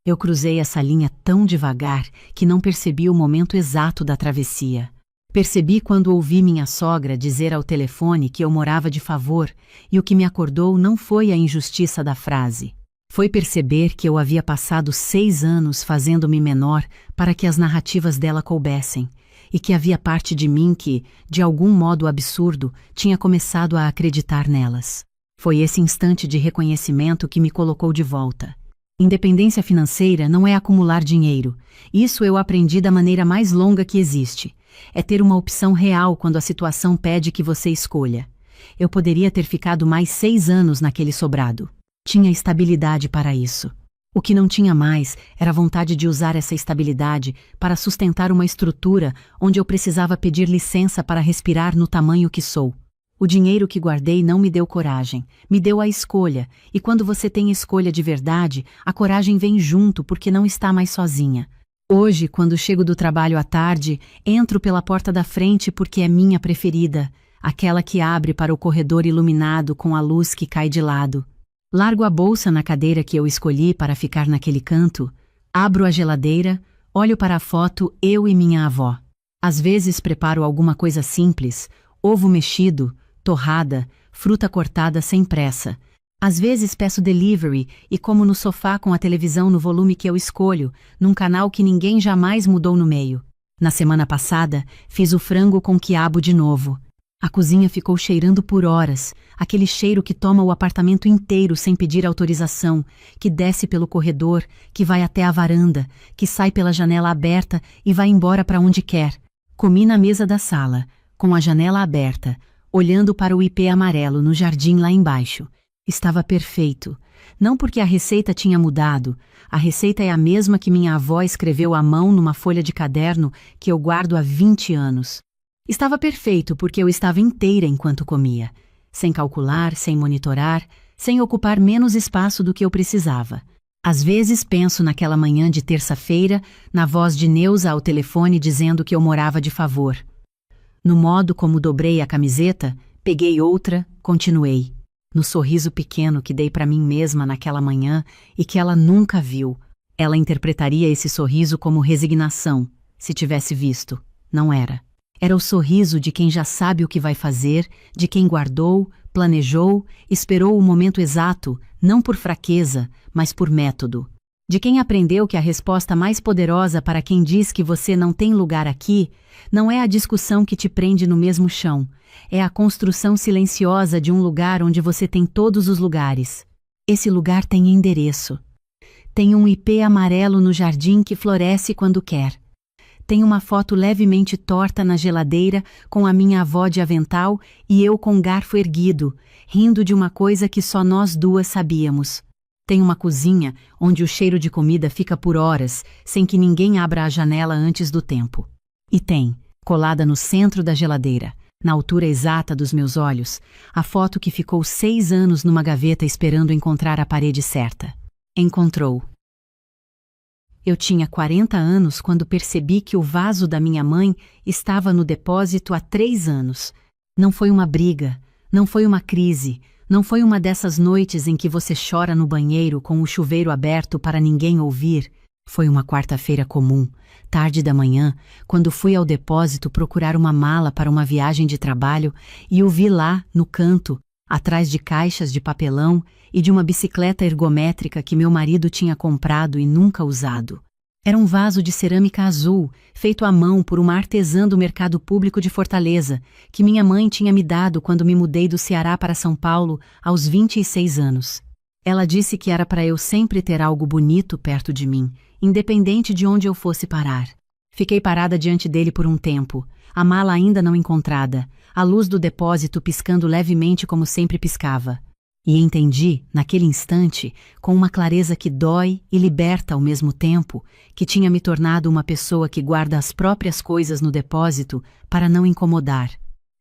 Eu cruzei essa linha tão devagar que não percebi o momento exato da travessia. Percebi quando ouvi minha sogra dizer ao telefone que eu morava de favor, e o que me acordou não foi a injustiça da frase. Foi perceber que eu havia passado 6 anos fazendo-me menor para que as narrativas dela coubessem, e que havia parte de mim que, de algum modo absurdo, tinha começado a acreditar nelas. Foi esse instante de reconhecimento que me colocou de volta. Independência financeira não é acumular dinheiro. Isso eu aprendi da maneira mais longa que existe. É ter uma opção real quando a situação pede que você escolha. Eu poderia ter ficado mais 6 anos naquele sobrado. Tinha estabilidade para isso. O que não tinha mais era a vontade de usar essa estabilidade para sustentar uma estrutura onde eu precisava pedir licença para respirar no tamanho que sou. O dinheiro que guardei não me deu coragem, me deu a escolha, e quando você tem escolha de verdade, a coragem vem junto porque não está mais sozinha. Hoje, quando chego do trabalho à tarde, entro pela porta da frente porque é minha preferida, aquela que abre para o corredor iluminado com a luz que cai de lado. Largo a bolsa na cadeira que eu escolhi para ficar naquele canto, abro a geladeira, olho para a foto eu e minha avó. Às vezes preparo alguma coisa simples, ovo mexido, torrada, fruta cortada sem pressa. Às vezes peço delivery e como no sofá com a televisão no volume que eu escolho, num canal que ninguém jamais mudou no meio. Na semana passada, fiz o frango com quiabo de novo. A cozinha ficou cheirando por horas, aquele cheiro que toma o apartamento inteiro sem pedir autorização, que desce pelo corredor, que vai até a varanda, que sai pela janela aberta e vai embora para onde quer. Comi na mesa da sala, com a janela aberta, olhando para o ipê amarelo no jardim lá embaixo. Estava perfeito. Não porque a receita tinha mudado. A receita é a mesma que minha avó escreveu à mão numa folha de caderno que eu guardo há 20 anos. Estava perfeito porque eu estava inteira enquanto comia. Sem calcular, sem monitorar, sem ocupar menos espaço do que eu precisava. Às vezes penso naquela manhã de terça-feira, na voz de Neuza ao telefone dizendo que eu morava de favor. No modo como dobrei a camiseta, peguei outra, continuei. No sorriso pequeno que dei para mim mesma naquela manhã e que ela nunca viu. Ela interpretaria esse sorriso como resignação, se tivesse visto. Não era. Era o sorriso de quem já sabe o que vai fazer, de quem guardou, planejou, esperou o momento exato, não por fraqueza, mas por método. De quem aprendeu que a resposta mais poderosa para quem diz que você não tem lugar aqui, não é a discussão que te prende no mesmo chão, é a construção silenciosa de um lugar onde você tem todos os lugares. Esse lugar tem endereço. Tem um ipê amarelo no jardim que floresce quando quer. Tem uma foto levemente torta na geladeira com a minha avó de avental e eu com garfo erguido, rindo de uma coisa que só nós duas sabíamos. Tem uma cozinha onde o cheiro de comida fica por horas, sem que ninguém abra a janela antes do tempo. E tem, colada no centro da geladeira, Na altura exata dos meus olhos, a foto que ficou 6 anos numa gaveta esperando encontrar a parede certa. Encontrou. Eu tinha 40 anos quando percebi que o vaso da minha mãe estava no depósito há 3 anos. Não foi uma briga, não foi uma crise, não foi uma dessas noites em que você chora no banheiro com o chuveiro aberto para ninguém ouvir. Foi uma quarta-feira comum, tarde da manhã, quando fui ao depósito procurar uma mala para uma viagem de trabalho e o vi lá, no canto, atrás de caixas de papelão e de uma bicicleta ergométrica que meu marido tinha comprado e nunca usado. Era um vaso de cerâmica azul, feito à mão por uma artesã do mercado público de Fortaleza, que minha mãe tinha me dado quando me mudei do Ceará para São Paulo aos 26 anos. Ela disse que era para eu sempre ter algo bonito perto de mim, independente de onde eu fosse parar. Fiquei parada diante dele por um tempo, a mala ainda não encontrada, a luz do depósito piscando levemente como sempre piscava. E entendi, naquele instante, com uma clareza que dói e liberta ao mesmo tempo, que tinha me tornado uma pessoa que guarda as próprias coisas no depósito para não incomodar.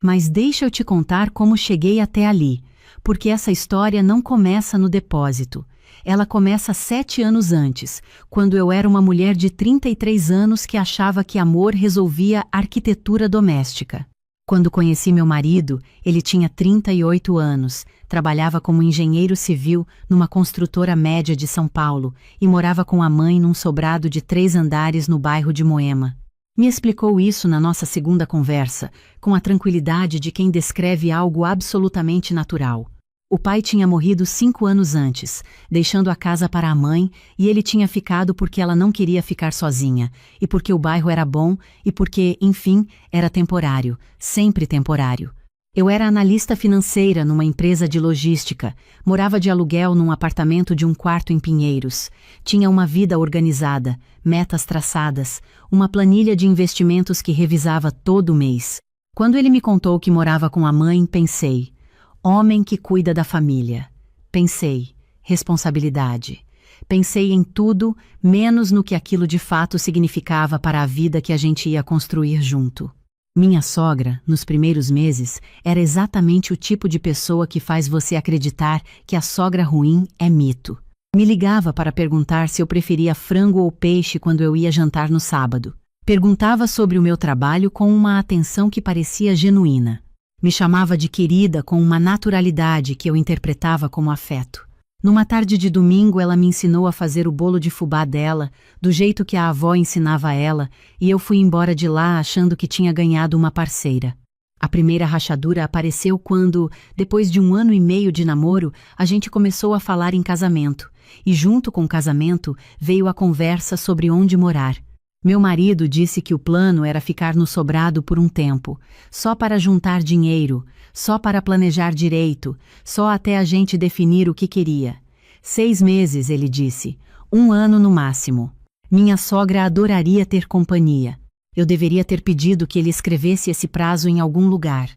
Mas deixa eu te contar como cheguei até ali, porque essa história não começa no depósito. Ela começa 7 anos antes, quando eu era uma mulher de 33 anos que achava que amor resolvia arquitetura doméstica. Quando conheci meu marido, ele tinha 38 anos, trabalhava como engenheiro civil numa construtora média de São Paulo e morava com a mãe num sobrado de 3 andares no bairro de Moema. Me explicou isso na nossa segunda conversa, com a tranquilidade de quem descreve algo absolutamente natural. O pai tinha morrido 5 anos antes, deixando a casa para a mãe, e ele tinha ficado porque ela não queria ficar sozinha, e porque o bairro era bom, e porque, enfim, era temporário, sempre temporário. Eu era analista financeira numa empresa de logística, morava de aluguel num apartamento de 1 quarto em Pinheiros, tinha uma vida organizada, metas traçadas, uma planilha de investimentos que revisava todo mês. Quando ele me contou que morava com a mãe, pensei: homem que cuida da família. Pensei: responsabilidade. Pensei em tudo, menos no que aquilo de fato significava para a vida que a gente ia construir junto. Minha sogra, nos primeiros meses, era exatamente o tipo de pessoa que faz você acreditar que a sogra ruim é mito. Me ligava para perguntar se eu preferia frango ou peixe quando eu ia jantar no sábado. Perguntava sobre o meu trabalho com uma atenção que parecia genuína. Me chamava de querida com uma naturalidade que eu interpretava como afeto. Numa tarde de domingo, ela me ensinou a fazer o bolo de fubá dela, do jeito que a avó ensinava a ela, e eu fui embora de lá achando que tinha ganhado uma parceira. A primeira rachadura apareceu quando, depois de 1 ano e meio de namoro, a gente começou a falar em casamento, e junto com o casamento veio a conversa sobre onde morar. Meu marido disse que o plano era ficar no sobrado por um tempo, só para juntar dinheiro, só para planejar direito, só até a gente definir o que queria. 6 meses, ele disse, 1 ano no máximo. Minha sogra adoraria ter companhia. Eu deveria ter pedido que ele escrevesse esse prazo em algum lugar.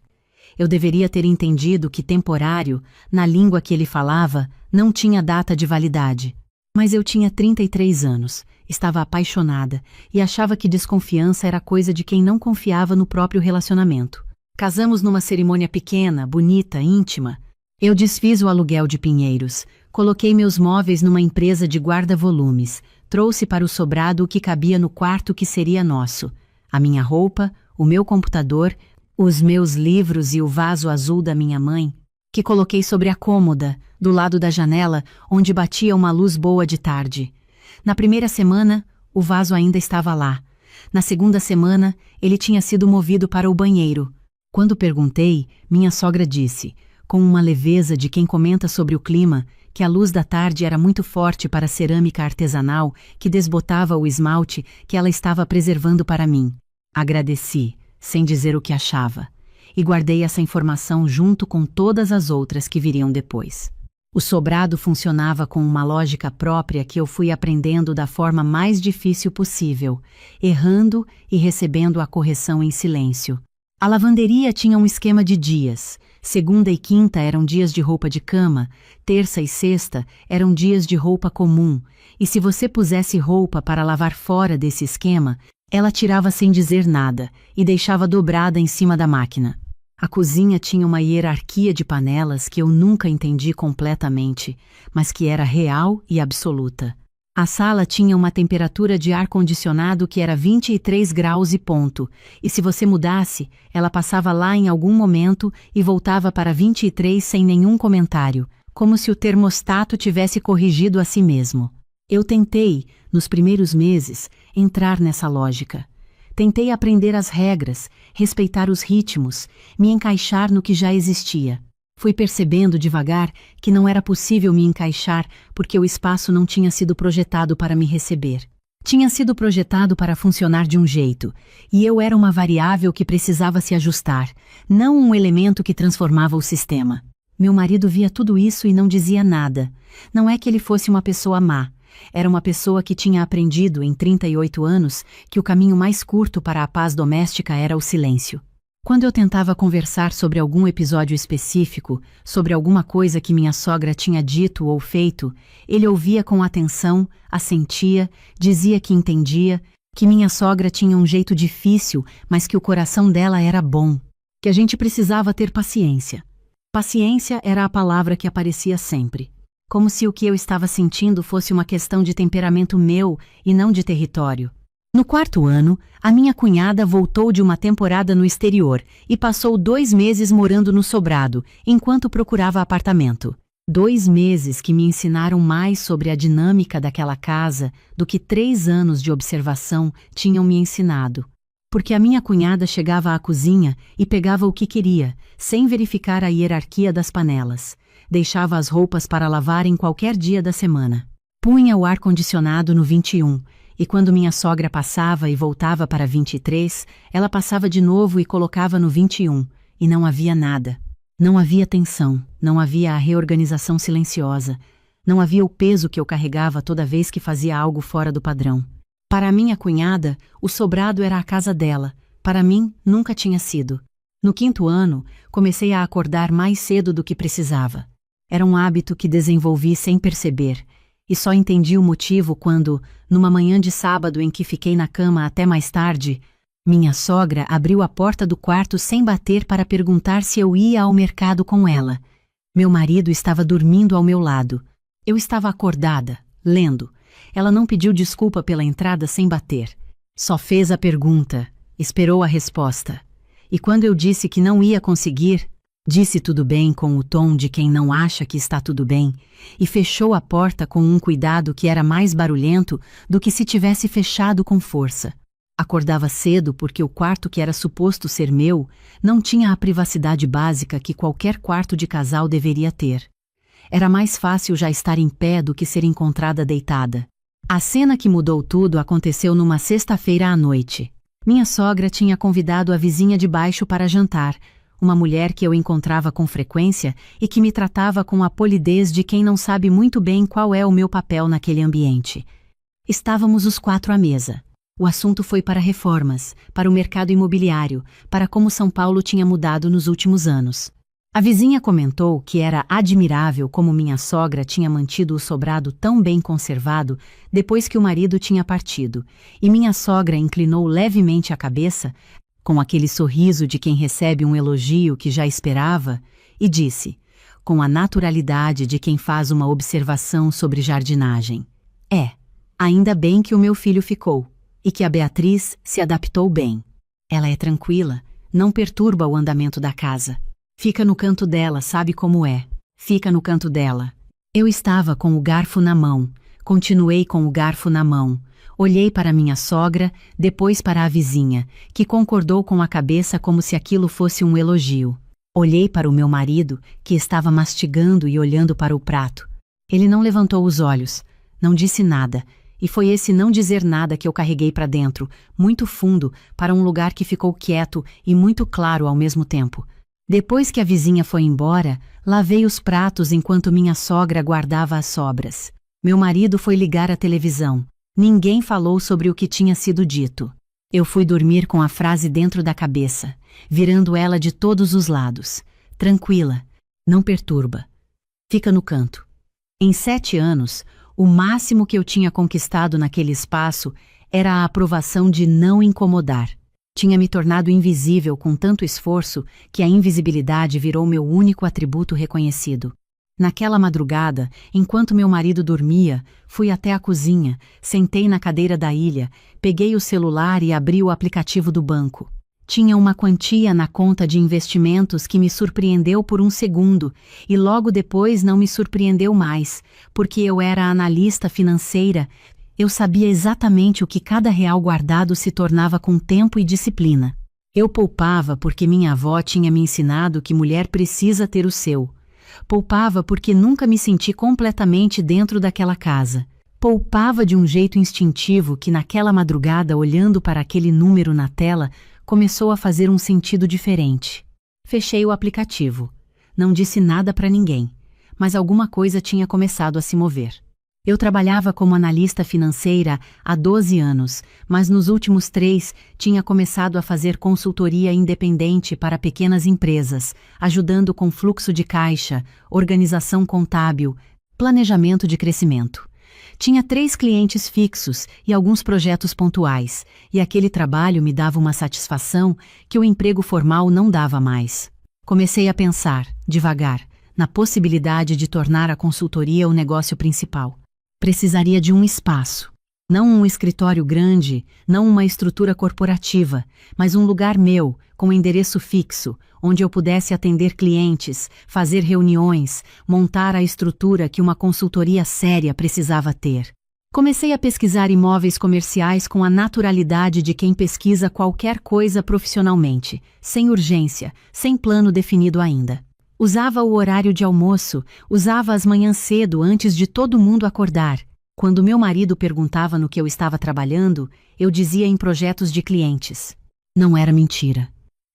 Eu deveria ter entendido que temporário, na língua que ele falava, não tinha data de validade. Mas eu tinha 33 anos, estava apaixonada e achava que desconfiança era coisa de quem não confiava no próprio relacionamento. Casamos numa cerimônia pequena, bonita, íntima. Eu desfiz o aluguel de Pinheiros, coloquei meus móveis numa empresa de guarda-volumes, trouxe para o sobrado o que cabia no quarto que seria nosso: a minha roupa, o meu computador, os meus livros e o vaso azul da minha mãe, que coloquei sobre a cômoda, do lado da janela, onde batia uma luz boa de tarde. Na primeira semana, o vaso ainda estava lá. Na segunda semana, ele tinha sido movido para o banheiro. Quando perguntei, minha sogra disse, com uma leveza de quem comenta sobre o clima, que a luz da tarde era muito forte para a cerâmica artesanal que desbotava o esmalte que ela estava preservando para mim. Agradeci, sem dizer o que achava, e guardei essa informação junto com todas as outras que viriam depois. O sobrado funcionava com uma lógica própria que eu fui aprendendo da forma mais difícil possível, errando e recebendo a correção em silêncio. A lavanderia tinha um esquema de dias. Segunda e quinta eram dias de roupa de cama, terça e sexta eram dias de roupa comum, e se você pusesse roupa para lavar fora desse esquema, ela tirava sem dizer nada e deixava dobrada em cima da máquina. A cozinha tinha uma hierarquia de panelas que eu nunca entendi completamente, mas que era real e absoluta. A sala tinha uma temperatura de ar-condicionado que era 23 graus e ponto, e se você mudasse, ela passava lá em algum momento e voltava para 23 sem nenhum comentário, como se o termostato tivesse corrigido a si mesmo. Eu tentei, nos primeiros meses, entrar nessa lógica. Tentei aprender as regras, respeitar os ritmos, me encaixar no que já existia. Fui percebendo devagar que não era possível me encaixar porque o espaço não tinha sido projetado para me receber. Tinha sido projetado para funcionar de um jeito, e eu era uma variável que precisava se ajustar, não um elemento que transformava o sistema. Meu marido via tudo isso e não dizia nada. Não é que ele fosse uma pessoa má. Era uma pessoa que tinha aprendido, em 38 anos, que o caminho mais curto para a paz doméstica era o silêncio. Quando eu tentava conversar sobre algum episódio específico, sobre alguma coisa que minha sogra tinha dito ou feito, ele ouvia com atenção, assentia, dizia que entendia, que minha sogra tinha um jeito difícil, mas que o coração dela era bom, que a gente precisava ter paciência. Paciência era a palavra que aparecia sempre. Como se o que eu estava sentindo fosse uma questão de temperamento meu e não de território. No quarto ano, a minha cunhada voltou de uma temporada no exterior e passou 2 meses morando no sobrado, enquanto procurava apartamento. 2 meses que me ensinaram mais sobre a dinâmica daquela casa do que 3 anos de observação tinham me ensinado. Porque a minha cunhada chegava à cozinha e pegava o que queria, sem verificar a hierarquia das panelas. Deixava as roupas para lavar em qualquer dia da semana. Punha o ar-condicionado no 21, e quando minha sogra passava e voltava para 23, ela passava de novo e colocava no 21, e não havia nada. Não havia tensão, não havia a reorganização silenciosa, não havia o peso que eu carregava toda vez que fazia algo fora do padrão. Para a minha cunhada, o sobrado era a casa dela, para mim, nunca tinha sido. No 5º ano, comecei a acordar mais cedo do que precisava. Era um hábito que desenvolvi sem perceber, e só entendi o motivo quando, numa manhã de sábado em que fiquei na cama até mais tarde, minha sogra abriu a porta do quarto sem bater para perguntar se eu ia ao mercado com ela. Meu marido estava dormindo ao meu lado. Eu estava acordada, lendo. Ela não pediu desculpa pela entrada sem bater. Só fez a pergunta, esperou a resposta. E quando eu disse que não ia conseguir, disse tudo bem com o tom de quem não acha que está tudo bem, e fechou a porta com um cuidado que era mais barulhento do que se tivesse fechado com força. Acordava cedo porque o quarto que era suposto ser meu não tinha a privacidade básica que qualquer quarto de casal deveria ter. Era mais fácil já estar em pé do que ser encontrada deitada. A cena que mudou tudo aconteceu numa sexta-feira à noite. Minha sogra tinha convidado a vizinha de baixo para jantar, uma mulher que eu encontrava com frequência e que me tratava com a polidez de quem não sabe muito bem qual é o meu papel naquele ambiente. Estávamos os 4 à mesa. O assunto foi para reformas, para o mercado imobiliário, para como São Paulo tinha mudado nos últimos anos. A vizinha comentou que era admirável como minha sogra tinha mantido o sobrado tão bem conservado depois que o marido tinha partido, e minha sogra inclinou levemente a cabeça, com aquele sorriso de quem recebe um elogio que já esperava, e disse, com a naturalidade de quem faz uma observação sobre jardinagem: ainda bem que o meu filho ficou, e que a Beatriz se adaptou bem. Ela é tranquila, não perturba o andamento da casa. Fica no canto dela, sabe como é. Fica no canto dela. Eu estava com o garfo na mão, continuei com o garfo na mão. Olhei para minha sogra, depois para a vizinha, que concordou com a cabeça como se aquilo fosse um elogio. Olhei para o meu marido, que estava mastigando e olhando para o prato. Ele não levantou os olhos, não disse nada, e foi esse não dizer nada que eu carreguei para dentro, muito fundo, para um lugar que ficou quieto e muito claro ao mesmo tempo. Depois que a vizinha foi embora, lavei os pratos enquanto minha sogra guardava as sobras. Meu marido foi ligar a televisão. Ninguém falou sobre o que tinha sido dito. Eu fui dormir com a frase dentro da cabeça, virando ela de todos os lados. Tranquila, não perturba. Fica no canto. Em 7 anos, o máximo que eu tinha conquistado naquele espaço era a aprovação de não incomodar. Tinha me tornado invisível com tanto esforço que a invisibilidade virou meu único atributo reconhecido. Naquela madrugada, enquanto meu marido dormia, fui até a cozinha, sentei na cadeira da ilha, peguei o celular e abri o aplicativo do banco. Tinha uma quantia na conta de investimentos que me surpreendeu por um segundo e logo depois não me surpreendeu mais, porque eu era analista financeira. Eu sabia exatamente o que cada real guardado se tornava com tempo e disciplina. Eu poupava porque minha avó tinha me ensinado que mulher precisa ter o seu. Poupava porque nunca me senti completamente dentro daquela casa. Poupava de um jeito instintivo que naquela madrugada, olhando para aquele número na tela, começou a fazer um sentido diferente. Fechei o aplicativo. Não disse nada para ninguém, mas alguma coisa tinha começado a se mover. Eu trabalhava como analista financeira há 12 anos, mas nos últimos 3 tinha começado a fazer consultoria independente para pequenas empresas, ajudando com fluxo de caixa, organização contábil, planejamento de crescimento. Tinha 3 clientes fixos e alguns projetos pontuais, e aquele trabalho me dava uma satisfação que o emprego formal não dava mais. Comecei a pensar, devagar, na possibilidade de tornar a consultoria o negócio principal. Precisaria de um espaço. Não um escritório grande, não uma estrutura corporativa, mas um lugar meu, com endereço fixo, onde eu pudesse atender clientes, fazer reuniões, montar a estrutura que uma consultoria séria precisava ter. Comecei a pesquisar imóveis comerciais com a naturalidade de quem pesquisa qualquer coisa profissionalmente, sem urgência, sem plano definido ainda. Usava o horário de almoço, usava as manhãs cedo antes de todo mundo acordar. Quando meu marido perguntava no que eu estava trabalhando, eu dizia em projetos de clientes. Não era mentira.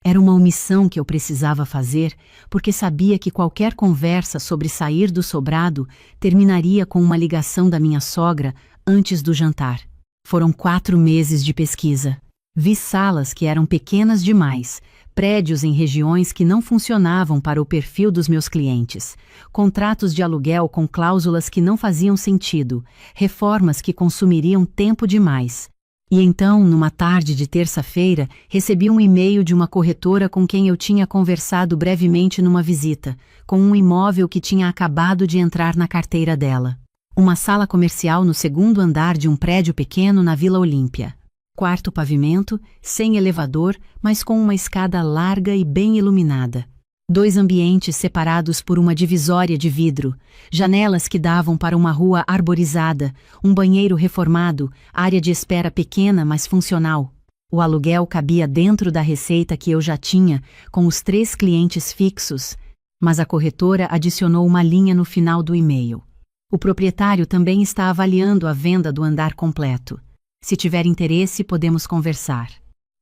Era uma omissão que eu precisava fazer, porque sabia que qualquer conversa sobre sair do sobrado terminaria com uma ligação da minha sogra antes do jantar. Foram 4 meses de pesquisa. Vi salas que eram pequenas demais, prédios em regiões que não funcionavam para o perfil dos meus clientes, contratos de aluguel com cláusulas que não faziam sentido, reformas que consumiriam tempo demais. E então, numa tarde de terça-feira, recebi um e-mail de uma corretora com quem eu tinha conversado brevemente numa visita, com um imóvel que tinha acabado de entrar na carteira dela. Uma sala comercial no 2º andar de um prédio pequeno na Vila Olímpia. Quarto pavimento, sem elevador, mas com uma escada larga e bem iluminada. 2 ambientes separados por uma divisória de vidro, janelas que davam para uma rua arborizada, um banheiro reformado, área de espera pequena, mas funcional. O aluguel cabia dentro da receita que eu já tinha, com os 3 clientes fixos, mas a corretora adicionou uma linha no final do e-mail. O proprietário também está avaliando a venda do andar completo. Se tiver interesse, podemos conversar.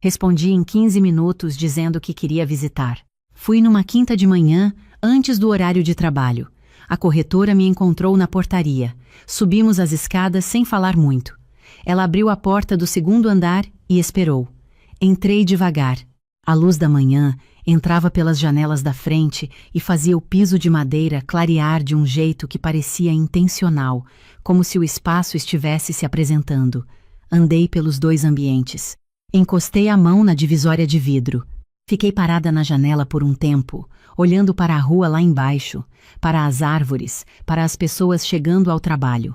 Respondi em 15 minutos dizendo que queria visitar. Fui numa quinta de manhã, antes do horário de trabalho. A corretora me encontrou na portaria. Subimos as escadas sem falar muito. Ela abriu a porta do 2º andar e esperou. Entrei devagar. A luz da manhã entrava pelas janelas da frente e fazia o piso de madeira clarear de um jeito que parecia intencional, como se o espaço estivesse se apresentando. Andei pelos 2 ambientes. Encostei a mão na divisória de vidro. Fiquei parada na janela por um tempo, olhando para a rua lá embaixo, para as árvores, para as pessoas chegando ao trabalho.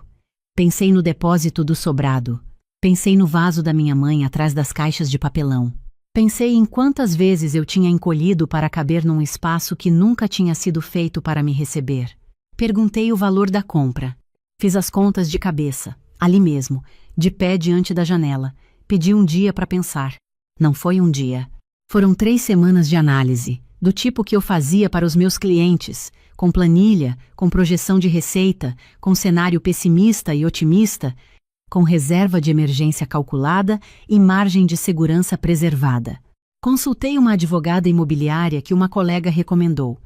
Pensei no depósito do sobrado. Pensei no vaso da minha mãe atrás das caixas de papelão. Pensei em quantas vezes eu tinha encolhido para caber num espaço que nunca tinha sido feito para me receber. Perguntei o valor da compra. Fiz as contas de cabeça, ali mesmo, de pé diante da janela. Pedi um dia para pensar. Não foi um dia. Foram 3 semanas de análise, do tipo que eu fazia para os meus clientes, com planilha, com projeção de receita, com cenário pessimista e otimista, com reserva de emergência calculada e margem de segurança preservada. Consultei uma advogada imobiliária que uma colega recomendou.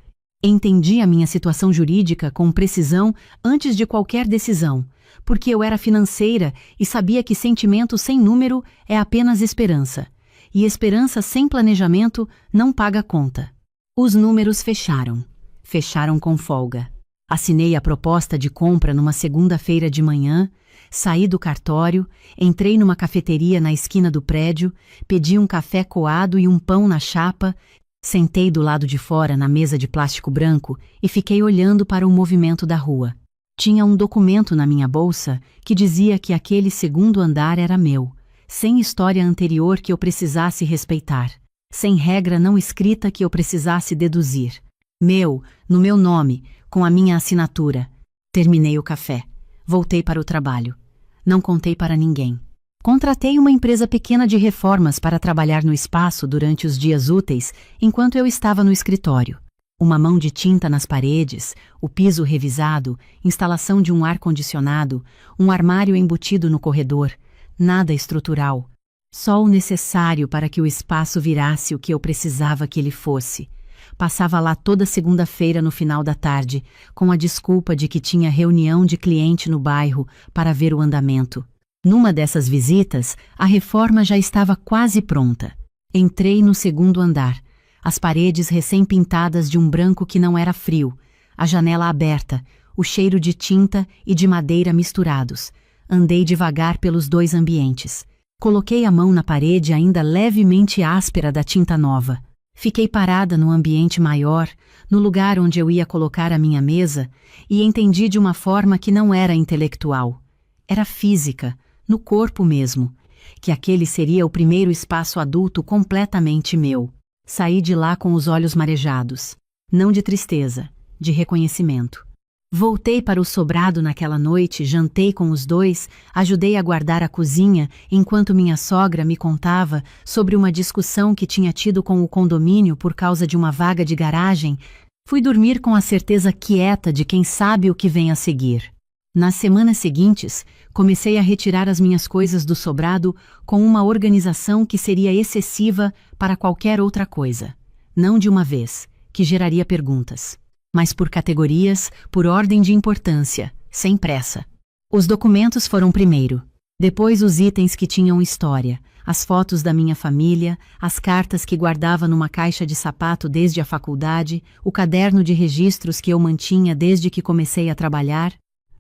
Entendi a minha situação jurídica com precisão antes de qualquer decisão, porque eu era financeira e sabia que sentimento sem número é apenas esperança. E esperança sem planejamento não paga conta. Os números fecharam. Fecharam com folga. Assinei a proposta de compra numa segunda-feira de manhã, Saí do cartório, entrei numa cafeteria na esquina do prédio, pedi um café coado e um pão na chapa, sentei do lado de fora na mesa de plástico branco e fiquei olhando para o movimento da rua. Tinha um documento na minha bolsa que dizia que aquele segundo andar era meu, sem história anterior que eu precisasse respeitar, sem regra não escrita que eu precisasse deduzir. Meu, no meu nome, com a minha assinatura. Terminei o café. Voltei para o trabalho. Não contei para ninguém. Contratei uma empresa pequena de reformas para trabalhar no espaço durante os dias úteis, enquanto eu estava no escritório. Uma mão de tinta nas paredes, o piso revisado, instalação de um ar-condicionado, um armário embutido no corredor. Nada estrutural. Só o necessário para que o espaço virasse o que eu precisava que ele fosse. Passava lá toda segunda-feira no final da tarde, com a desculpa de que tinha reunião de cliente no bairro para ver o andamento. Numa dessas visitas, a reforma já estava quase pronta. Entrei no segundo andar, as paredes recém-pintadas de um branco que não era frio, a janela aberta, o cheiro de tinta e de madeira misturados. Andei devagar pelos dois ambientes. Coloquei a mão na parede ainda levemente áspera da tinta nova. Fiquei parada no ambiente maior, no lugar onde eu ia colocar a minha mesa, e entendi de uma forma que não era intelectual. Era física, no corpo mesmo, que aquele seria o primeiro espaço adulto completamente meu. Saí de lá com os olhos marejados, não de tristeza, de reconhecimento. Voltei para o sobrado naquela noite, jantei com os dois, ajudei a guardar a cozinha, enquanto minha sogra me contava sobre uma discussão que tinha tido com o condomínio por causa de uma vaga de garagem. Fui dormir com a certeza quieta de quem sabe o que vem a seguir. Nas semanas seguintes, comecei a retirar as minhas coisas do sobrado com uma organização que seria excessiva para qualquer outra coisa. Não de uma vez, que geraria perguntas, mas por categorias, por ordem de importância, sem pressa. Os documentos foram primeiro, depois os itens que tinham história, as fotos da minha família, as cartas que guardava numa caixa de sapato desde a faculdade, o caderno de registros que eu mantinha desde que comecei a trabalhar,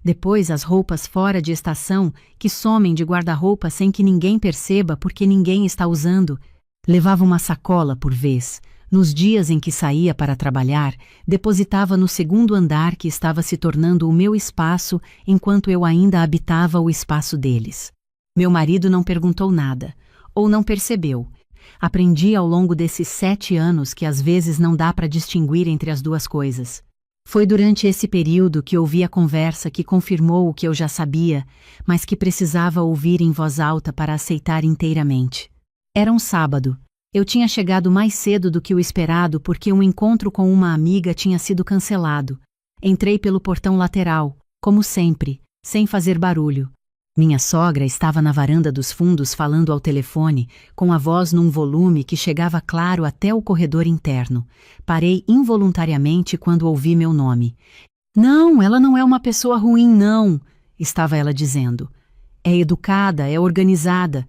depois as roupas fora de estação que somem de guarda-roupa sem que ninguém perceba porque ninguém está usando. Levava uma sacola por vez. Nos dias em que saía para trabalhar, depositava no segundo andar que estava se tornando o meu espaço enquanto eu ainda habitava o espaço deles. Meu marido não perguntou nada, ou não percebeu. Aprendi ao longo desses 7 anos que às vezes não dá para distinguir entre as duas coisas. Foi durante esse período que ouvi a conversa que confirmou o que eu já sabia, mas que precisava ouvir em voz alta para aceitar inteiramente. Era um sábado. Eu tinha chegado mais cedo do que o esperado porque um encontro com uma amiga tinha sido cancelado. Entrei pelo portão lateral, como sempre, sem fazer barulho. Minha sogra estava na varanda dos fundos falando ao telefone, com a voz num volume que chegava claro até o corredor interno. Parei involuntariamente quando ouvi meu nome. Não, ela não é uma pessoa ruim, não, estava ela dizendo. É educada, é organizada,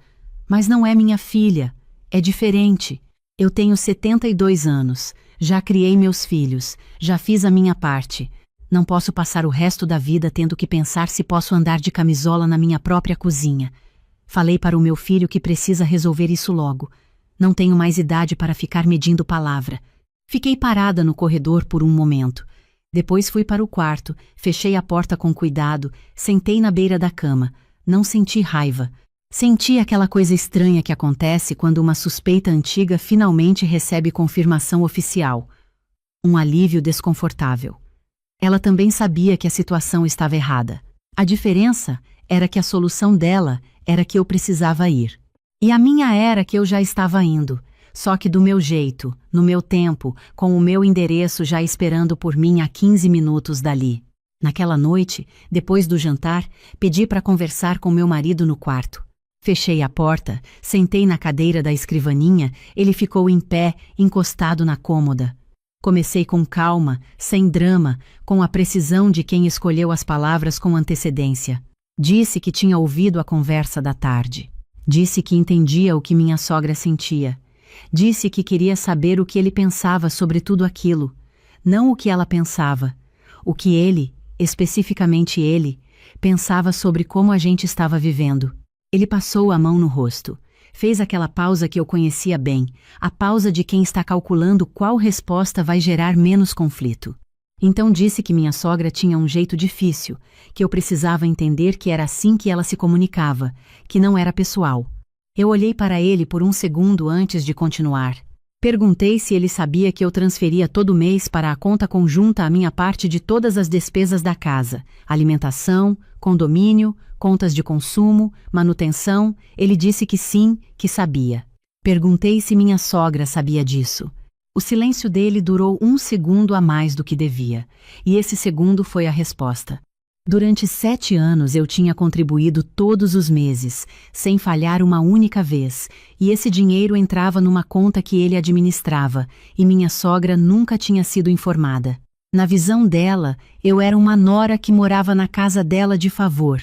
mas não é minha filha. É diferente. Eu tenho 72 anos, já criei meus filhos, já fiz a minha parte. Não posso passar o resto da vida tendo que pensar se posso andar de camisola na minha própria cozinha. Falei para o meu filho que precisa resolver isso logo. Não tenho mais idade para ficar medindo palavra. Fiquei parada no corredor por um momento. Depois fui para o quarto, fechei a porta com cuidado, sentei na beira da cama. Não senti raiva. Senti aquela coisa estranha que acontece quando uma suspeita antiga finalmente recebe confirmação oficial. Um alívio desconfortável. Ela também sabia que a situação estava errada. A diferença era que a solução dela era que eu precisava ir. E a minha era que eu já estava indo, só que do meu jeito, no meu tempo, com o meu endereço já esperando por mim a 15 minutos dali. Naquela noite, depois do jantar, pedi para conversar com meu marido no quarto. Fechei a porta, sentei na cadeira da escrivaninha, ele ficou em pé, encostado na cômoda. Comecei com calma, sem drama, com a precisão de quem escolheu as palavras com antecedência. Disse que tinha ouvido a conversa da tarde. Disse que entendia o que minha sogra sentia. Disse que queria saber o que ele pensava sobre tudo aquilo. Não o que ela pensava. O que ele, especificamente ele, Pensava sobre como a gente estava vivendo. Ele passou a mão no rosto. Fez aquela pausa que eu conhecia bem, a pausa de quem está calculando qual resposta vai gerar menos conflito. Então disse que minha sogra tinha um jeito difícil, que eu precisava entender que era assim que ela se comunicava, que não era pessoal. Eu olhei para ele por um segundo antes de continuar. Perguntei se ele sabia que eu transferia todo mês para a conta conjunta a minha parte de todas as despesas da casa, alimentação, condomínio, contas de consumo, manutenção. Ele disse que sim, que sabia. Perguntei se minha sogra sabia disso. O silêncio dele durou um segundo a mais do que devia, e esse segundo foi a resposta. Durante 7 anos eu tinha contribuído todos os meses, sem falhar uma única vez, e esse dinheiro entrava numa conta que ele administrava, e minha sogra nunca tinha sido informada. Na visão dela, eu era uma nora que morava na casa dela de favor.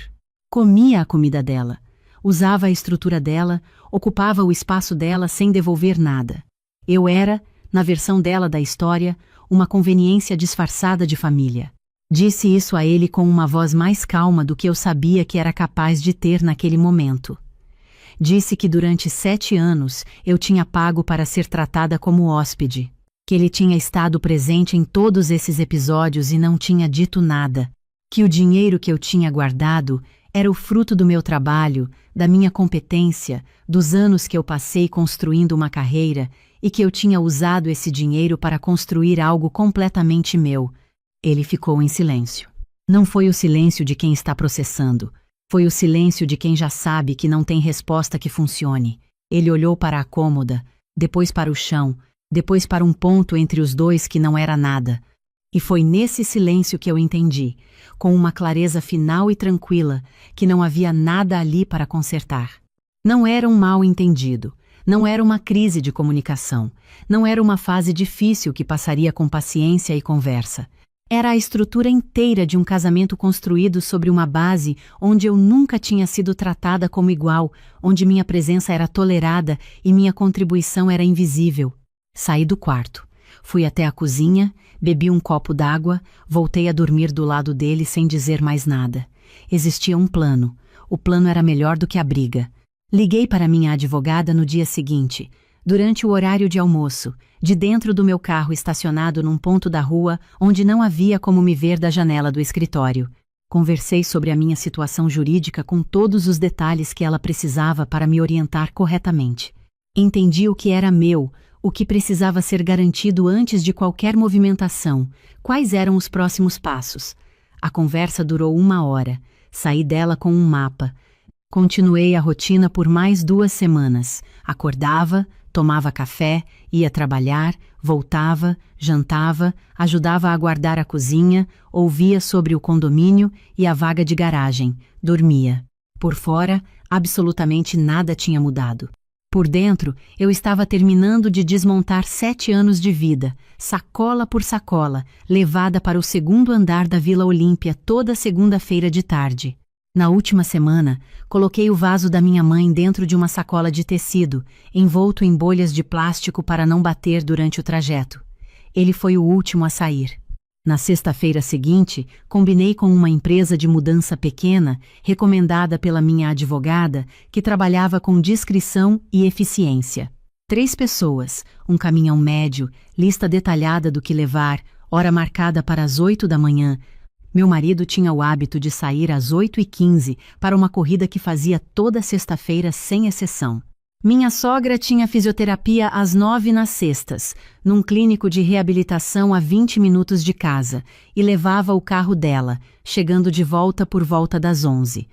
Comia a comida dela, usava a estrutura dela, ocupava o espaço dela sem devolver nada. Eu era, na versão dela da história, uma conveniência disfarçada de família. Disse isso a ele com uma voz mais calma do que eu sabia que era capaz de ter naquele momento. Disse que durante 7 anos eu tinha pago para ser tratada como hóspede, que ele tinha estado presente em todos esses episódios e não tinha dito nada, que o dinheiro que eu tinha guardado era o fruto do meu trabalho, da minha competência, dos anos que eu passei construindo uma carreira e que eu tinha usado esse dinheiro para construir algo completamente meu. Ele ficou em silêncio. Não foi o silêncio de quem está processando. Foi o silêncio de quem já sabe que não tem resposta que funcione. Ele olhou para a cômoda, depois para o chão, depois para um ponto entre os dois que não era nada. E foi nesse silêncio que eu entendi, com uma clareza final e tranquila, que não havia nada ali para consertar. Não era um mal-entendido. Não era uma crise de comunicação. Não era uma fase difícil que passaria com paciência e conversa. Era a estrutura inteira de um casamento construído sobre uma base onde eu nunca tinha sido tratada como igual, onde minha presença era tolerada e minha contribuição era invisível. Saí do quarto. Fui até a cozinha, bebi um copo d'água, voltei a dormir do lado dele sem dizer mais nada. Existia um plano. O plano era melhor do que a briga. Liguei para minha advogada no dia seguinte, durante o horário de almoço, de dentro do meu carro estacionado num ponto da rua onde não havia como me ver da janela do escritório. Conversei sobre a minha situação jurídica com todos os detalhes que ela precisava para me orientar corretamente. Entendi o que era meu, o que precisava ser garantido antes de qualquer movimentação, quais eram os próximos passos. A conversa durou 1 hora. Saí dela com um mapa. Continuei a rotina por mais 2 semanas. Acordava, tomava café, ia trabalhar, voltava, jantava, ajudava a guardar a cozinha, ouvia sobre o condomínio e a vaga de garagem, dormia. Por fora, absolutamente nada tinha mudado. Por dentro, eu estava terminando de desmontar 7 anos de vida, sacola por sacola, levada para o 2º andar da Vila Olímpia toda segunda-feira de tarde. Na última semana, coloquei o vaso da minha mãe dentro de uma sacola de tecido, envolto em bolhas de plástico para não bater durante o trajeto. Ele foi o último a sair. Na sexta-feira seguinte, combinei com uma empresa de mudança pequena, recomendada pela minha advogada, que trabalhava com discrição e eficiência. 3 pessoas, um caminhão médio, lista detalhada do que levar, hora marcada para as 8 da manhã. Meu marido tinha o hábito de sair às 8h15 para uma corrida que fazia toda sexta-feira sem exceção. Minha sogra tinha fisioterapia às 9 nas sextas, num clínico de reabilitação a 20 minutos de casa, e levava o carro dela, chegando de volta por volta das 11.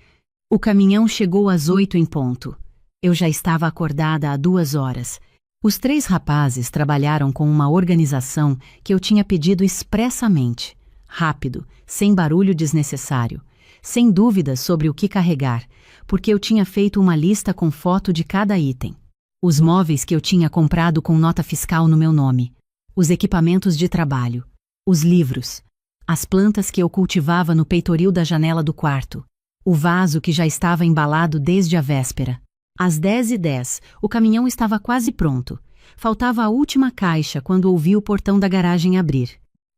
O caminhão chegou às 8 em ponto. Eu já estava acordada há 2 horas. Os 3 rapazes trabalharam com uma organização que eu tinha pedido expressamente. Rápido, sem barulho desnecessário, sem dúvidas sobre o que carregar, porque eu tinha feito uma lista com foto de cada item. Os móveis que eu tinha comprado com nota fiscal no meu nome, os equipamentos de trabalho, os livros, as plantas que eu cultivava no peitoril da janela do quarto, o vaso que já estava embalado desde a véspera. Às 10h10, o caminhão estava quase pronto. Faltava a última caixa quando ouvi o portão da garagem abrir.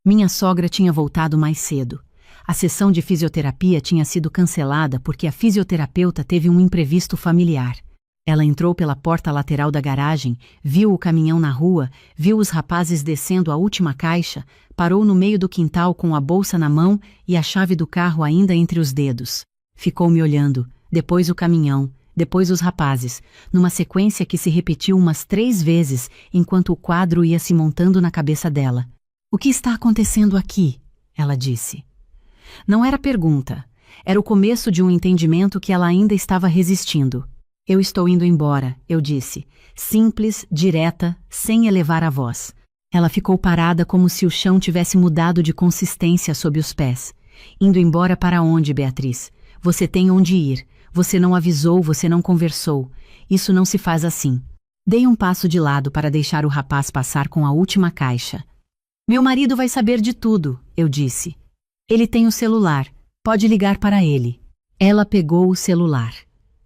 Minha sogra tinha voltado mais cedo. A sessão de fisioterapia tinha sido cancelada porque a fisioterapeuta teve um imprevisto familiar. Ela entrou pela porta lateral da garagem, viu o caminhão na rua, viu os rapazes descendo a última caixa, parou no meio do quintal com a bolsa na mão e a chave do carro ainda entre os dedos. Ficou me olhando, depois o caminhão, depois os rapazes, numa sequência que se repetiu umas 3 vezes enquanto o quadro ia se montando na cabeça dela. "O que está acontecendo aqui?" ela disse. Não era pergunta, era o começo de um entendimento que ela ainda estava resistindo. "Eu estou indo embora", eu disse, simples, direta, sem elevar a voz. Ela ficou parada como se o chão tivesse mudado de consistência sob os pés. "Indo embora para onde, Beatriz? Você tem onde ir. Você não avisou, você não conversou. Isso não se faz assim." Dei um passo de lado para deixar o rapaz passar com a última caixa. "Meu marido vai saber de tudo", eu disse. "Ele tem o celular. Pode ligar para ele." Ela pegou o celular.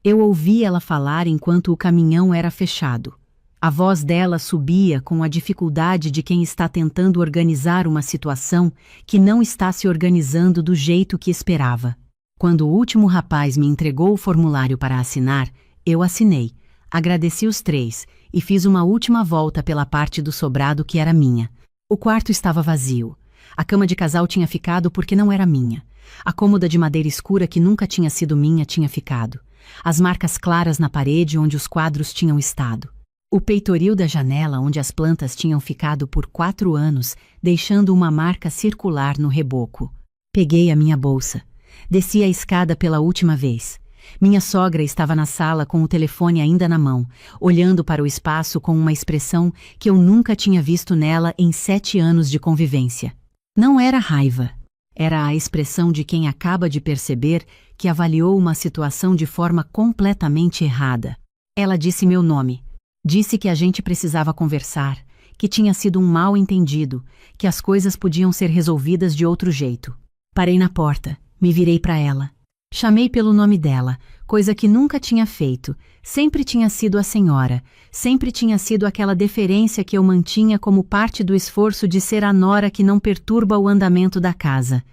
Eu ouvi ela falar enquanto o caminhão era fechado. A voz dela subia com a dificuldade de quem está tentando organizar uma situação que não está se organizando do jeito que esperava. Quando o último rapaz me entregou o formulário para assinar, eu assinei, agradeci os 3 e fiz uma última volta pela parte do sobrado que era minha. O quarto estava vazio. A cama de casal tinha ficado porque não era minha. A cômoda de madeira escura que nunca tinha sido minha tinha ficado. As marcas claras na parede onde os quadros tinham estado. O peitoril da janela onde as plantas tinham ficado por 4 anos, deixando uma marca circular no reboco. Peguei a minha bolsa. Desci a escada pela última vez. Minha sogra estava na sala com o telefone ainda na mão, olhando para o espaço com uma expressão que eu nunca tinha visto nela em 7 anos de convivência. Não era raiva. Era a expressão de quem acaba de perceber que avaliou uma situação de forma completamente errada. Ela disse meu nome. Disse que a gente precisava conversar, que tinha sido um mal-entendido, que as coisas podiam ser resolvidas de outro jeito. Parei na porta. Me virei para ela. Chamei pelo nome dela, coisa que nunca tinha feito. Sempre tinha sido a senhora, sempre tinha sido aquela deferência que eu mantinha como parte do esforço de ser a nora que não perturba o andamento da casa.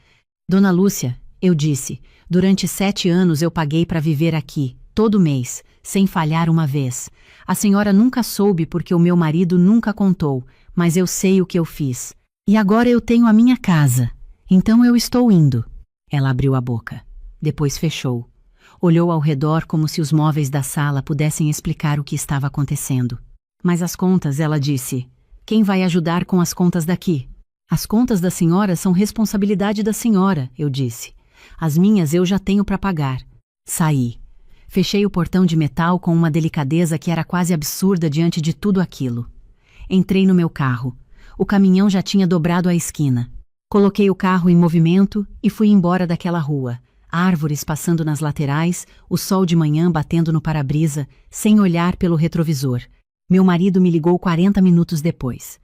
"Dona Lúcia", eu disse, "durante 7 anos eu paguei para viver aqui, todo mês, sem falhar uma vez. A senhora nunca soube porque o meu marido nunca contou, mas eu sei o que eu fiz. E agora eu tenho a minha casa, então eu estou indo." Ela abriu a boca. Depois fechou. Olhou ao redor como se os móveis da sala pudessem explicar o que estava acontecendo. "Mas as contas", ela disse. "Quem vai ajudar com as contas daqui?" "As contas da senhora são responsabilidade da senhora", eu disse. "As minhas eu já tenho para pagar." Saí. Fechei o portão de metal com uma delicadeza que era quase absurda diante de tudo aquilo. Entrei no meu carro. O caminhão já tinha dobrado a esquina. Coloquei o carro em movimento e fui embora daquela rua. Árvores passando nas laterais, o sol de manhã batendo no para-brisa, sem olhar pelo retrovisor. Meu marido me ligou 40 minutos depois.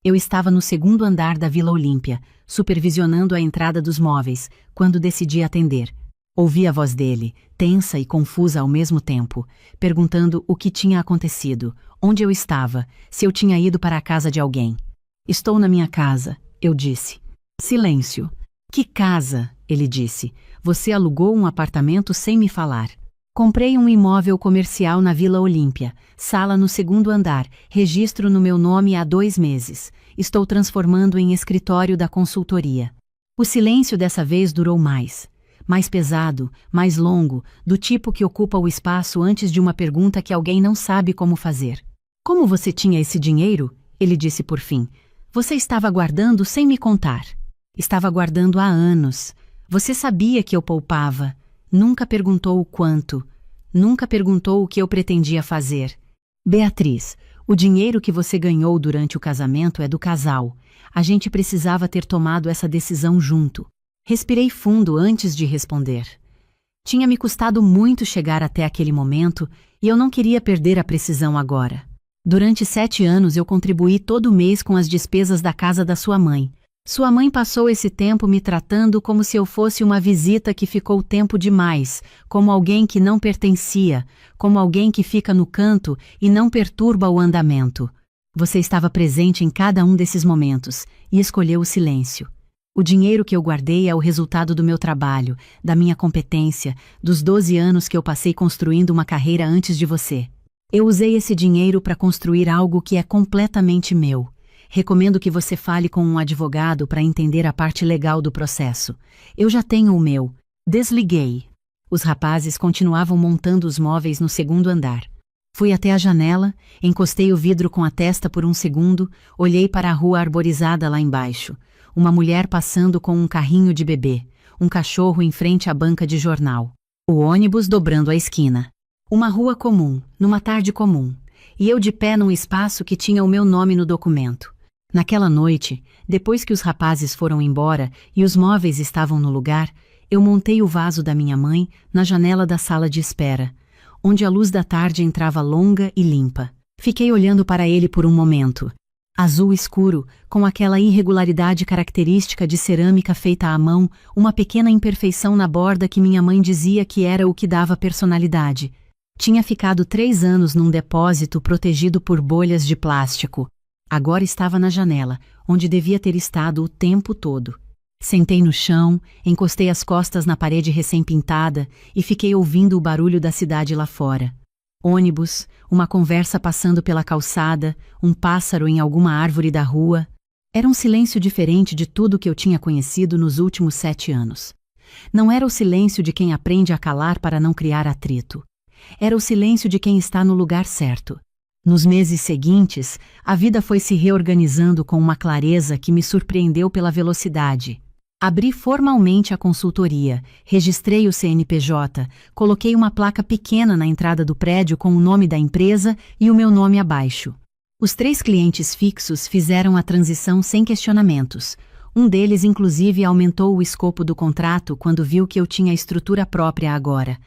Eu estava no 2º andar da Vila Olímpia, supervisionando a entrada dos móveis, quando decidi atender. Ouvi a voz dele, tensa e confusa ao mesmo tempo, perguntando o que tinha acontecido, onde eu estava, se eu tinha ido para a casa de alguém. "Estou na minha casa", eu disse. Silêncio. "Que casa?", ele disse. "Você alugou um apartamento sem me falar." "Comprei um imóvel comercial na Vila Olímpia, sala no 2º andar, registro no meu nome há 2 meses. Estou transformando em escritório da consultoria." O silêncio dessa vez durou mais pesado, mais longo, do tipo que ocupa o espaço antes de uma pergunta que alguém não sabe como fazer. "Como você tinha esse dinheiro?", ele disse por fim. "Você estava guardando sem me contar." "Estava guardando há anos. Você sabia que eu poupava. Nunca perguntou o quanto. Nunca perguntou o que eu pretendia fazer." "Beatriz, o dinheiro que você ganhou durante o casamento é do casal. A gente precisava ter tomado essa decisão junto." Respirei fundo antes de responder. Tinha me custado muito chegar até aquele momento e eu não queria perder a precisão agora. Durante 7 anos eu contribuí todo mês com as despesas da casa da sua mãe. Sua mãe passou esse tempo me tratando como se eu fosse uma visita que ficou tempo demais, como alguém que não pertencia, como alguém que fica no canto e não perturba o andamento. Você estava presente em cada um desses momentos e escolheu o silêncio. O dinheiro que eu guardei é o resultado do meu trabalho, da minha competência, dos 12 anos que eu passei construindo uma carreira antes de você. Eu usei esse dinheiro para construir algo que é completamente meu. Recomendo que você fale com um advogado para entender a parte legal do processo. Eu já tenho o meu. Desliguei. Os rapazes continuavam montando os móveis no segundo andar. Fui até a janela, encostei o vidro com a testa por um segundo, olhei para a rua arborizada lá embaixo. Uma mulher passando com um carrinho de bebê, um cachorro em frente à banca de jornal. O ônibus dobrando a esquina. Uma rua comum, numa tarde comum. E eu de pé num espaço que tinha o meu nome no documento. Naquela noite, depois que os rapazes foram embora e os móveis estavam no lugar, eu montei o vaso da minha mãe na janela da sala de espera, onde a luz da tarde entrava longa e limpa. Fiquei olhando para ele por um momento. Azul escuro, com aquela irregularidade característica de cerâmica feita à mão, uma pequena imperfeição na borda que minha mãe dizia que era o que dava personalidade. Tinha ficado 3 anos num depósito protegido por bolhas de plástico. Agora estava na janela, onde devia ter estado o tempo todo. Sentei no chão, encostei as costas na parede recém-pintada e fiquei ouvindo o barulho da cidade lá fora. Ônibus, uma conversa passando pela calçada, um pássaro em alguma árvore da rua. Era um silêncio diferente de tudo que eu tinha conhecido nos últimos 7 anos. Não era o silêncio de quem aprende a calar para não criar atrito. Era o silêncio de quem está no lugar certo. Nos meses seguintes, a vida foi se reorganizando com uma clareza que me surpreendeu pela velocidade. Abri formalmente a consultoria, registrei o CNPJ, coloquei uma placa pequena na entrada do prédio com o nome da empresa e o meu nome abaixo. Os 3 clientes fixos fizeram a transição sem questionamentos. Um deles, inclusive, aumentou o escopo do contrato quando viu que eu tinha estrutura própria agora.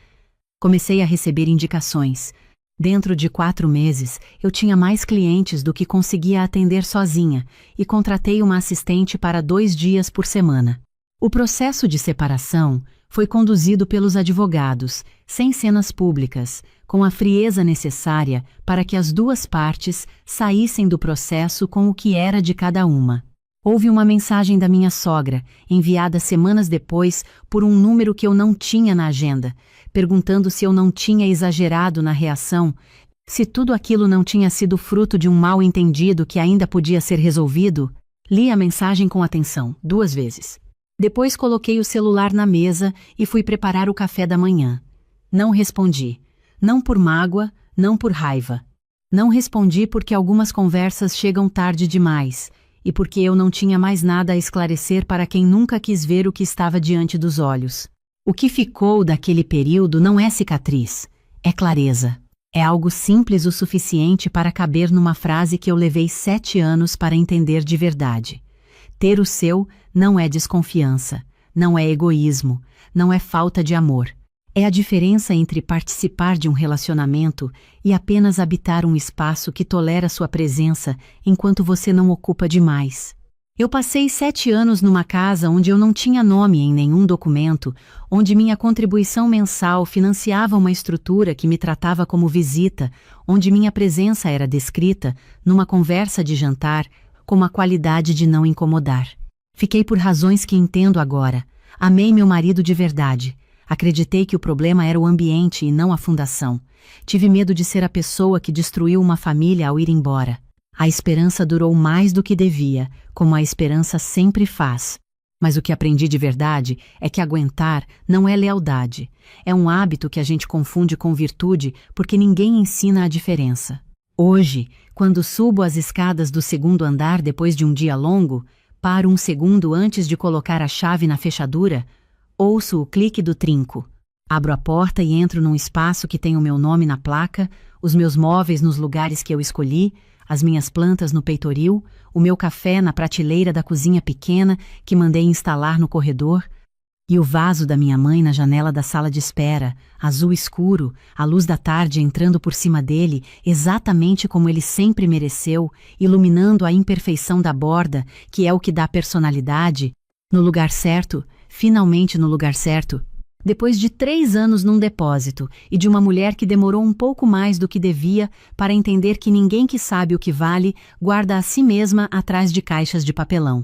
Comecei a receber indicações. Dentro de 4 meses, eu tinha mais clientes do que conseguia atender sozinha e contratei uma assistente para 2 dias por semana. O processo de separação foi conduzido pelos advogados, sem cenas públicas, com a frieza necessária para que as 2 partes saíssem do processo com o que era de cada uma. Houve uma mensagem da minha sogra, enviada semanas depois por um número que eu não tinha na agenda, perguntando se eu não tinha exagerado na reação, se tudo aquilo não tinha sido fruto de um mal-entendido que ainda podia ser resolvido. Li a mensagem com atenção, 2 vezes. Depois coloquei o celular na mesa e fui preparar o café da manhã. Não respondi. Não por mágoa, não por raiva. Não respondi porque algumas conversas chegam tarde demais e porque eu não tinha mais nada a esclarecer para quem nunca quis ver o que estava diante dos olhos. O que ficou daquele período não é cicatriz, é clareza. É algo simples o suficiente para caber numa frase que eu levei 7 anos para entender de verdade. Ter o seu não é desconfiança, não é egoísmo, não é falta de amor. É a diferença entre participar de um relacionamento e apenas habitar um espaço que tolera sua presença enquanto você não ocupa demais. Eu passei 7 anos numa casa onde eu não tinha nome em nenhum documento, onde minha contribuição mensal financiava uma estrutura que me tratava como visita, onde minha presença era descrita, numa conversa de jantar, como a qualidade de não incomodar. Fiquei por razões que entendo agora. Amei meu marido de verdade. Acreditei que o problema era o ambiente e não a fundação. Tive medo de ser a pessoa que destruiu uma família ao ir embora. A esperança durou mais do que devia, como a esperança sempre faz. Mas o que aprendi de verdade é que aguentar não é lealdade. É um hábito que a gente confunde com virtude porque ninguém ensina a diferença. Hoje, quando subo as escadas do 2º andar depois de um dia longo, paro um segundo antes de colocar a chave na fechadura, ouço o clique do trinco. Abro a porta e entro num espaço que tem o meu nome na placa, os meus móveis nos lugares que eu escolhi, as minhas plantas no peitoril, o meu café na prateleira da cozinha pequena que mandei instalar no corredor, e o vaso da minha mãe na janela da sala de espera, azul escuro, a luz da tarde entrando por cima dele, exatamente como ele sempre mereceu, iluminando a imperfeição da borda, que é o que dá personalidade, no lugar certo, finalmente no lugar certo. Depois de 3 anos num depósito e de uma mulher que demorou um pouco mais do que devia para entender que ninguém que sabe o que vale guarda a si mesma atrás de caixas de papelão.